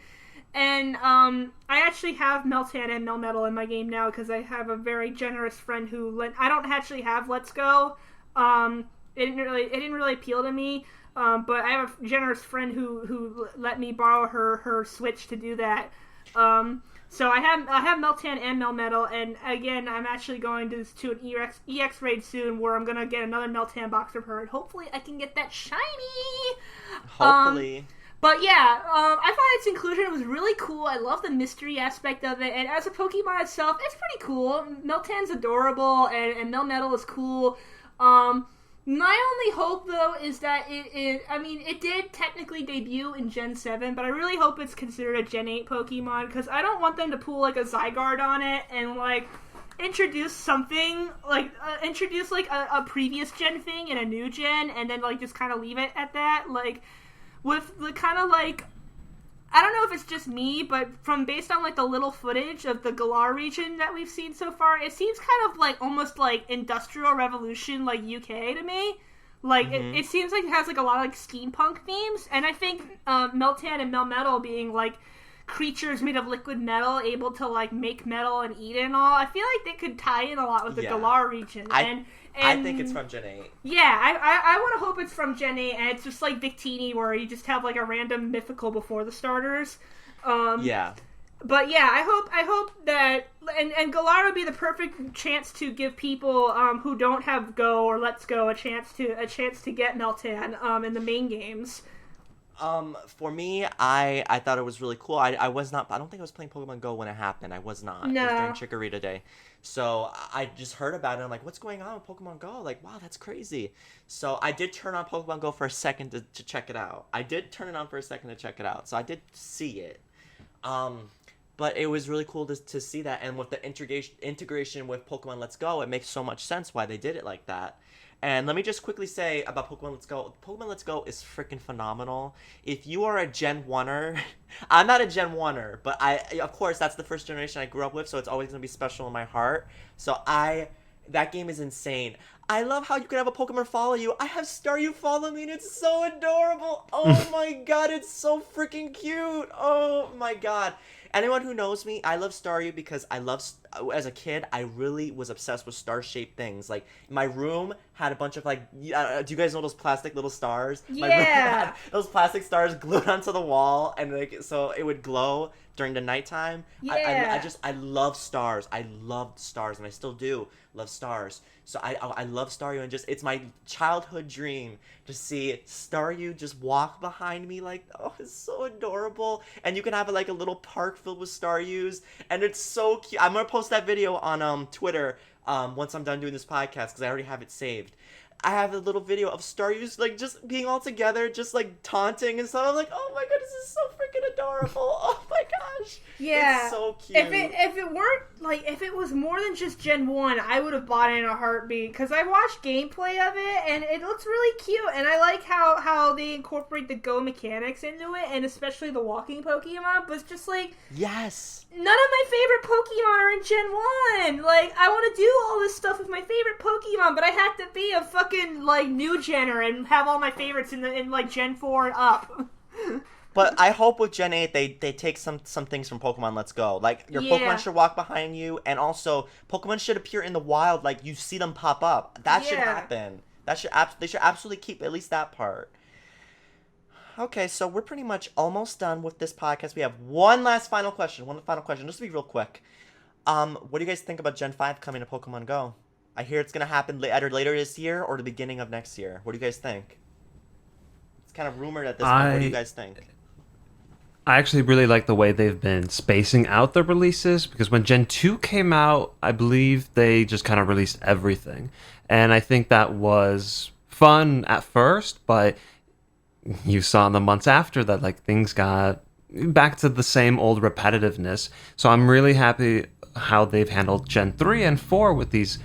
I actually have Meltan and Melmetal in my game now, because I have a very generous friend who I don't actually have Let's Go. It didn't really appeal to me. But I have a generous friend who let me borrow her Switch to do that. So I have Meltan and Melmetal, and again, I'm actually going to an EX raid soon where I'm gonna get another Meltan box of her, and hopefully I can get that shiny. Hopefully. But yeah, I thought its inclusion was really cool. I love the mystery aspect of it, and as a Pokemon itself, it's pretty cool. Meltan's adorable, and Melmetal is cool. My only hope, though, is that it did technically debut in Gen 7, but I really hope it's considered a Gen 8 Pokemon, because I don't want them to pull, like, a Zygarde on it and, like, introduce something, like, a previous Gen thing in a new Gen, and then, like, just kind of leave it at that, like, with the kind of, like, I don't know if it's just me, but based on, like, the little footage of the Galar region that we've seen so far, it seems kind of, like, almost like Industrial Revolution, like, UK to me. Like, it seems like it has, like, a lot of, like, steampunk themes, and I think Meltan and Melmetal being, like, creatures made of liquid metal, able to, like, make metal and eat it and all, I feel like they could tie in a lot with the Galar region. I think it's from Gen 8. Yeah, I want to hope it's from Gen 8, and it's just like Victini, where you just have, like, a random mythical before the starters. Yeah. But yeah, I hope that, and Galar would be the perfect chance to give people who don't have Go or Let's Go a chance to get Meltan in the main games. For me, I thought it was really cool. I don't think I was playing Pokemon Go when it happened. I was not. No. It was during Chikorita Day. So I just heard about it, and I'm like, what's going on with Pokemon Go? Like, wow, that's crazy. So I did turn on Pokemon Go for a second to check it out. So I did see it. But it was really cool to see that, and with the integration with Pokemon Let's Go, it makes so much sense why they did it like that. And let me just quickly say about Pokemon Let's Go. Pokemon Let's Go is freaking phenomenal. If you are a Gen 1er, I'm not a Gen 1er, but of course, that's the first generation I grew up with, so it's always going to be special in my heart. So that game is insane. I love how you can have a Pokemon follow you. I have Staryu follow me, and it's so adorable. Oh my god, it's so freaking cute. Oh my god. Anyone who knows me, I love Staryu because as a kid, I really was obsessed with star-shaped things. Like, my room had a bunch of, like, do you guys know those plastic little stars? My room had those plastic stars glued onto the wall, and, like, so it would glow during the nighttime. Yeah. I love stars. I loved stars, and I still do love stars. So I love Staryu, and it's my childhood dream to see Staryu just walk behind me, like, oh, it's so adorable. And you can have like a little park filled with Staryus, and it's so cute. I'm gonna post that video on Twitter once I'm done doing this podcast, because I already have it saved. I have a little video of Staryus, like, just being all together, just, like, taunting and stuff. I'm like, oh my god, this is so freaking adorable. Oh my gosh. Yeah. It's so cute. If it weren't like if it was more than just Gen 1, I would have bought it in a heartbeat because I watched gameplay of it and it looks really cute and I like how they incorporate the go mechanics into it and especially the walking Pokemon, but it's just like Yes. none of my favorite Pokemon are in Gen 1. Like I want to do all this stuff with my favorite Pokemon, but I have to be a fucking like new Genner and have all my favorites in like Gen 4 and up. But I hope with Gen 8 they take some things from Pokemon Let's Go. Like, your Pokemon should walk behind you, and also, Pokemon should appear in the wild, like, you see them pop up. That should happen. They should absolutely keep at least that part. Okay, so we're pretty much almost done with this podcast. We have one final question, just to be real quick. What do you guys think about Gen 5 coming to Pokemon Go? I hear it's going to happen either later this year or the beginning of next year. What do you guys think? It's kind of rumored at this point. What do you guys think? I actually really like the way they've been spacing out the releases because when Gen 2 came out, I believe they just kind of released everything. And I think that was fun at first, but you saw in the months after that, like, things got back to the same old repetitiveness. So I'm really happy how they've handled Gen 3 and 4 with these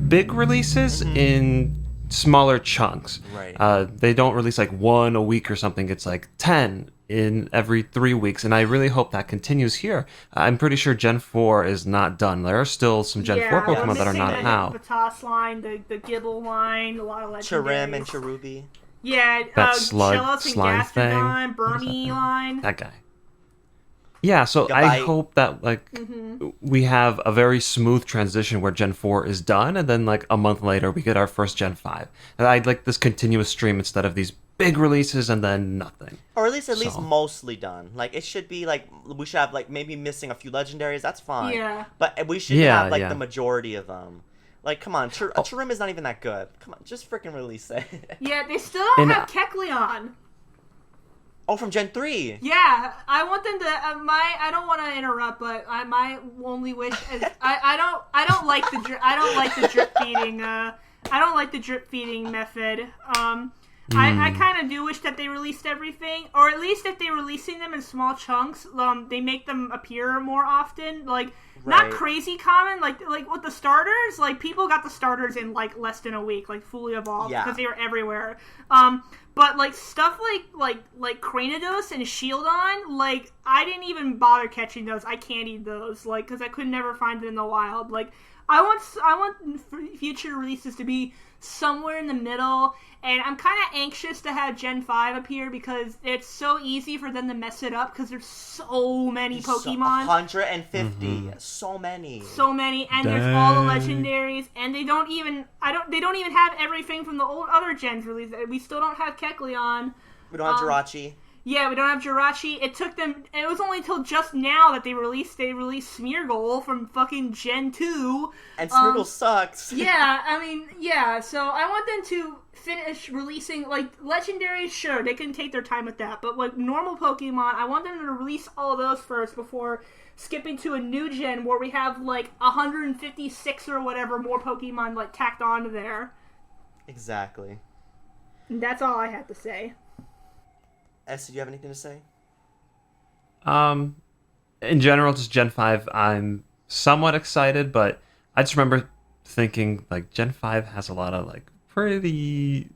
big releases in smaller chunks. Right. They don't release like one a week or something. It's like 10 in every 3 weeks, and I really hope that continues here. I'm pretty sure Gen 4 is not done. There are still some Gen 4 Pokemon that are not out. The Batas line, the Gibble line, a lot of legendaries. Chirim and Cherubi. Yeah, that slime Gastrodon, thing. Burmy line. That guy. Yeah, so I hope that we have a very smooth transition where Gen 4 is done, and then like a month later we get our first Gen 5. And I'd like this continuous stream instead of these big releases and then nothing. Or at least mostly done. Like, it should be like, we should have like maybe missing a few legendaries, that's fine. Yeah. But we should have like the majority of them. Like, come on, Chirim is not even that good. Come on, just freaking release it. Yeah, they still don't have Kecleon. Oh, from Gen 3. Yeah, I want them to. I don't want to interrupt, but my only wish is I don't like the drip feeding. I don't like the drip feeding method. I kind of do wish that they released everything, or at least if they're releasing them in small chunks, they make them appear more often. Like, not crazy common, like with the starters. Like, people got the starters in like less than a week, like fully evolved, because they were everywhere. But like stuff like Cranidos and Shieldon, like I didn't even bother catching those. I can't eat those, like, because I could never find them in the wild. Like, I want future releases to be somewhere in the middle, and I'm kind of anxious to have Gen 5 appear because it's so easy for them to mess it up because there's so many Pokemon. 150. So many, and there's all the legendaries, and they don't even have everything from the old other gens released. We still don't have Kecleon. We don't have Jirachi. Yeah, we don't have Jirachi. It took them. It was only until just now that they released Smeargle from fucking Gen 2. And Smeargle sucks. Yeah, I mean, yeah. So I want them to finish releasing, like, legendaries. Sure, they can take their time with that, but like normal Pokemon, I want them to release all of those first before skipping to a new gen where we have like 156 or whatever more Pokemon like tacked onto there. Exactly. And that's all I had to say. S, do you have anything to say? In general, just Gen 5, I'm somewhat excited, but I just remember thinking, like, Gen 5 has a lot of, like, pretty...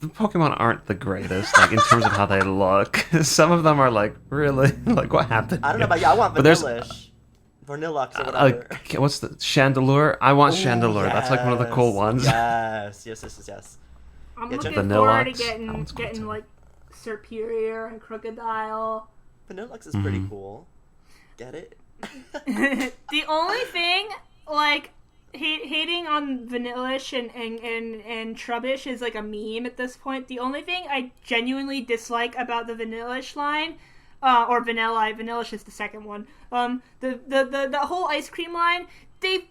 The Pokemon aren't the greatest, like, in terms of how they look. Some of them are, like, really, like, what happened? I don't know about you, I want Vanillish. Vanillux or whatever. What's the... Chandelure? I want Chandelure. That's, like, one of the cool ones. Yes. I'm looking forward to getting like Serperior and Crocodile. Vanillux is pretty cool. Get it? The only thing, like, hating on Vanillish and Trubbish is like a meme at this point. The only thing I genuinely dislike about the Vanillish line, or Vanillish is the second one. The whole ice cream line, they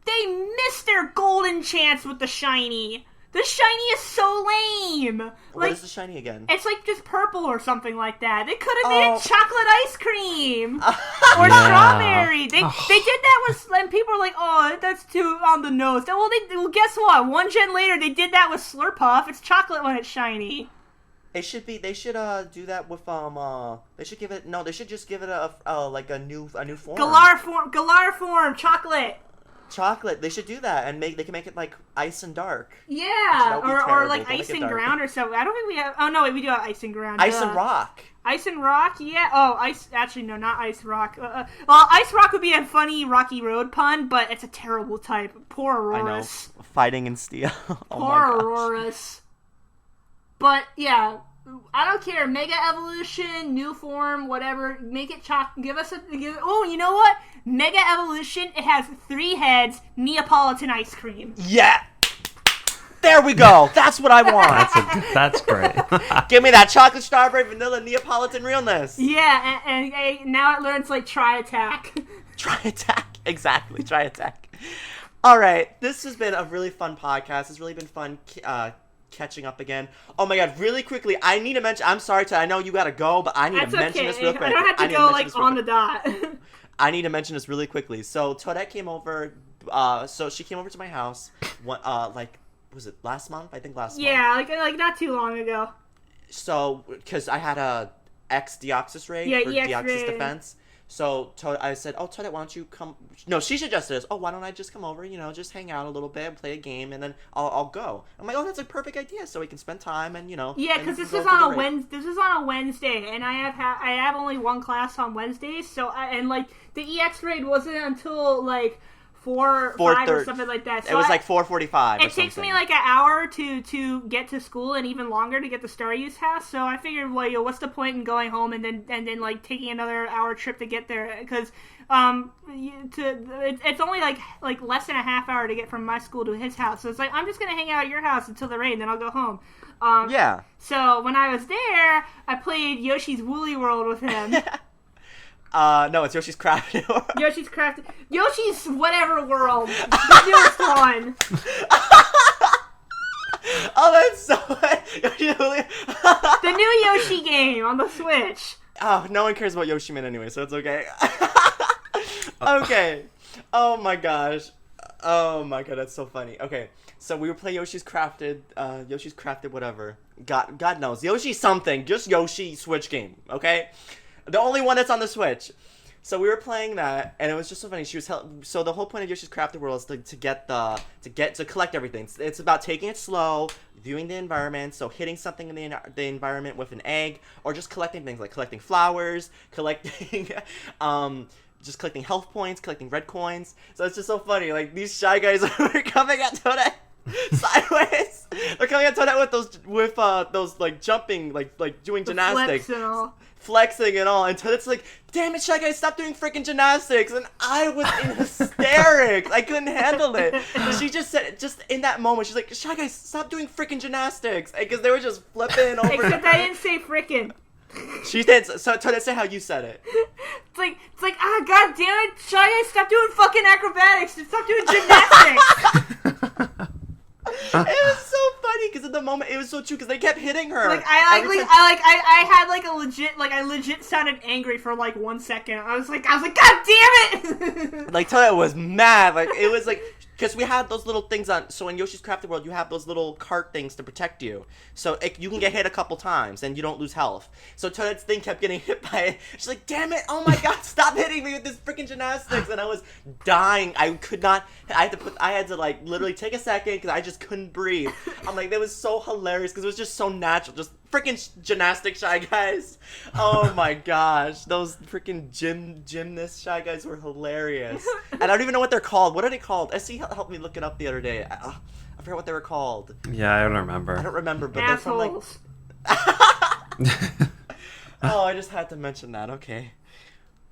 missed their golden chance with the shiny. The shiny is so lame. What is the shiny again? It's like just purple or something like that. They could have made it chocolate ice cream or strawberry. They did that with, and people were like, "Oh, that's too on the nose." Well, guess what? One gen later, they did that with Slurpuff. It's chocolate when it's shiny. They should do that with they should give it no they should just give it like a new form. Galar form chocolate. Chocolate. They should do that and they can make it like ice and dark. Yeah, or like ice and ground or something. I don't think we have. Oh no, wait, we do have ice and ground. Ice and rock. Ice and rock, yeah. Oh, ice. Actually, no, not ice rock. Well, ice rock would be a funny Rocky Road pun, but it's a terrible type. Poor Aurorus. I know. Fighting in steel. Oh Poor Aurorus. But yeah, I don't care. Mega evolution, new form, whatever. Make it give us oh, you know what? Mega evolution. It has 3 heads. Neapolitan ice cream. Yeah. There we go. That's what I want. That's great. Give me that chocolate, strawberry, vanilla, Neapolitan realness. Yeah, and now it learns like try attack. Try attack. Exactly. Try attack. All right. This has been a really fun podcast. It's really been fun catching up again. Oh my god, really quickly, I need to mention, I'm sorry, Ted, I know you gotta go, but I need to mention this real quick. I don't have to go like on the dot. I need to mention this really quickly. So Toadette came over, so she came over to my house, like, was it last month? I think last month. Yeah, like not too long ago. So, because I had a X Deoxys raid for Deoxys defense. So I said, oh, Toadette, why don't you come? No, she suggested this. Oh, why don't I just come over, just hang out a little bit and play a game, and then I'll go. I'm like, oh, that's a perfect idea, so we can spend time and, Yeah, because this is on a Wednesday, and I have only one class on Wednesdays, so, the EX raid wasn't until, 4 or 5 or something like that. So it was 4:45. It takes me like an hour to get to school, and even longer to get to Staryu's house. So I figured, well, what's the point in going home and then taking another hour trip to get there? Because it's only like less than a half hour to get from my school to his house. So it's like I'm just gonna hang out at your house until the raid, and then I'll go home. Yeah. So when I was there, I played Yoshi's Woolly World with him. No, it's Yoshi's Crafted World. Yoshi's whatever world. The newest one. Oh, that's so the new Yoshi game on the Switch. Oh, no one cares about Yoshi Man anyway, so it's okay. Okay. Oh my gosh. Oh my god, that's so funny. Okay, so we were playing Yoshi's Crafted whatever. God knows. Yoshi something. Just Yoshi Switch game, okay? The only one that's on the Switch. So we were playing that, and it was just so funny. So the whole point of Yoshi's Crafted World is to collect everything. It's about taking it slow, viewing the environment. So hitting something in the environment with an egg, or just collecting things like collecting flowers, collecting just collecting health points, collecting red coins. So it's just so funny. Like these shy guys are coming at Toadette sideways. They're coming at Toadette with those like jumping, like doing gymnastics. Flexing and all, and Toadette's like, damn it, Shy Guys, stop doing freaking gymnastics, and I was in hysterics. I couldn't handle it. She just said, just in that moment, she's like, Shy Guys, stop doing freaking gymnastics, because they were just flipping over. Except I didn't say frickin'. She did, so Toadette, say how you said it. It's like, god damn it, Shy Guys, stop doing fucking acrobatics, and stop doing gymnastics. It was so funny because in the moment it was so true because they kept hitting her. I legit sounded angry for 1 second. I was like, God damn it! Like Toadette was mad. Like it was like because we had those little things on. So in Yoshi's Crafted World, you have those little cart things to protect you. So you can get hit a couple times and you don't lose health. So Toadette's thing kept getting hit by it. She's like, damn it! Oh my god! Stop hitting me with this freaking gymnastics! And I was dying. I could not. I had to literally take a second because I just couldn't breathe. I'm like, that was so hilarious because it was just so natural. Just freaking gymnastic Shy Guys. Oh my gosh, those freaking gymnast Shy Guys were hilarious. And I don't even know what they're called. What are they called? SC helped me look it up the other day. I forgot what they were called. Yeah, I don't remember. I don't remember, but assholes. They're from Oh, I just had to mention that. Okay.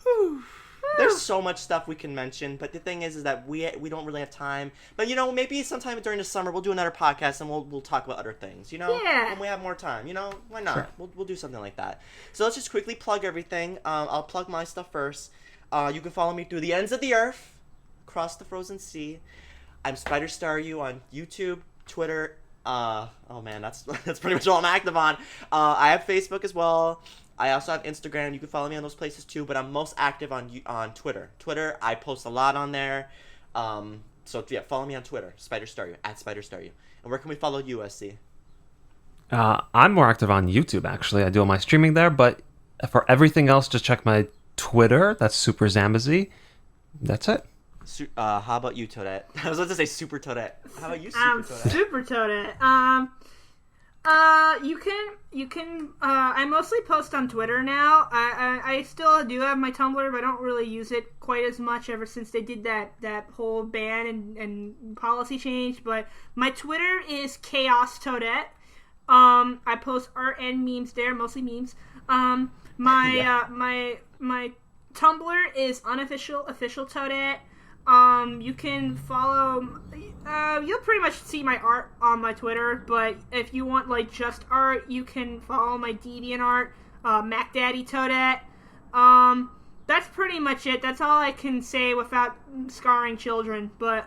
Whew. There's so much stuff we can mention, but the thing is that we don't really have time. But maybe sometime during the summer we'll do another podcast and we'll talk about other things. Yeah. When we have more time. Why not? Sure. We'll do something like that. So let's just quickly plug everything. I'll plug my stuff first. You can follow me through the ends of the earth, across the frozen sea. I'm SpiderStaryu on YouTube, Twitter. Oh man, that's pretty much all I'm active on. I have Facebook as well. I also have Instagram. You can follow me on those places too, but I'm most active on Twitter. Twitter, I post a lot on there. So yeah, follow me on Twitter, SpiderStaryu, @SpiderStaryu. And where can we follow you, SC? I'm more active on YouTube, actually. I do all my streaming there, but for everything else, just check my Twitter. That's SuperZambezi. That's it. How about you, Toadette? I was about to say Super Toadette. How about you, Super Toadette? Super Toadette. You can. I mostly post on Twitter now. I still do have my Tumblr, but I don't really use it quite as much ever since they did that whole ban and policy change. But my Twitter is Chaos Toadette. I post art and memes there, mostly memes. My Tumblr is unofficial official Toadette. You can follow. You'll pretty much see my art on my Twitter, but if you want like just art, you can follow my DeviantArt, Mac Daddy Toadette. That's pretty much it. That's all I can say without scarring children. But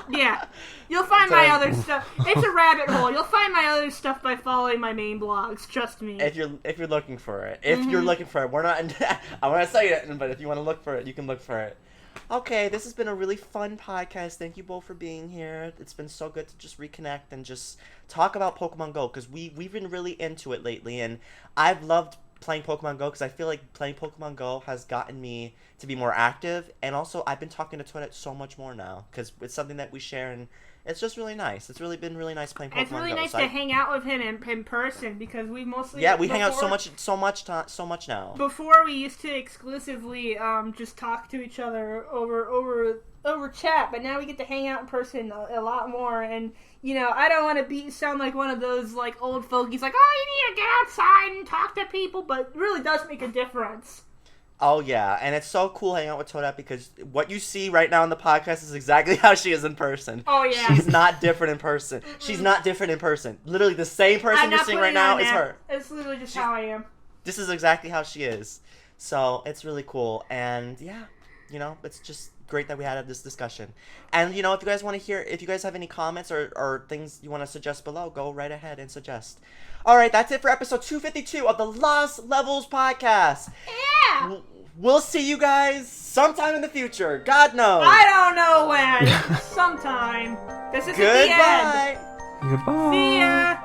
yeah, you'll find my other stuff. It's a rabbit hole. You'll find my other stuff by following my main blogs. Trust me. If you're looking for it, you're looking for it, we're not. I want to say it, but if you want to look for it, you can look for it. Okay, this has been a really fun podcast. Thank you both for being here. It's been so good to just reconnect and just talk about Pokemon Go, because we've been really into it lately, and I've loved playing Pokemon Go because I feel like playing Pokemon Go has gotten me to be more active, and also I've been talking to Toadette so much more now because it's something that we share, and it's just really nice. It's really been really nice playing Pokemon Go. It's really nice to hang out with him in person because we mostly we hang out so much now. Before we used to exclusively just talk to each other over chat, but now we get to hang out in person a lot more. And you know, I don't want to sound like one of those like old fogies, like, oh, you need to get outside and talk to people, but it really does make a difference. Oh, yeah, and it's so cool hanging out with Toadette because what you see right now in the podcast is exactly how she is in person. Oh, yeah. She's not different in person. She's not different in person. Literally, the same person you're seeing right now is her. It's literally just how I am. This is exactly how she is. So, it's really cool. And, yeah, you know, it's just great that we had this discussion. And, you know, if you guys want to hear, if you guys have any comments or things you want to suggest below, go right ahead and suggest. All right, that's it for episode 252 of the Lost Levels podcast. Yeah! We'll see you guys sometime in the future. God knows. I don't know when. Sometime. This is the end. Goodbye. Goodbye. See ya.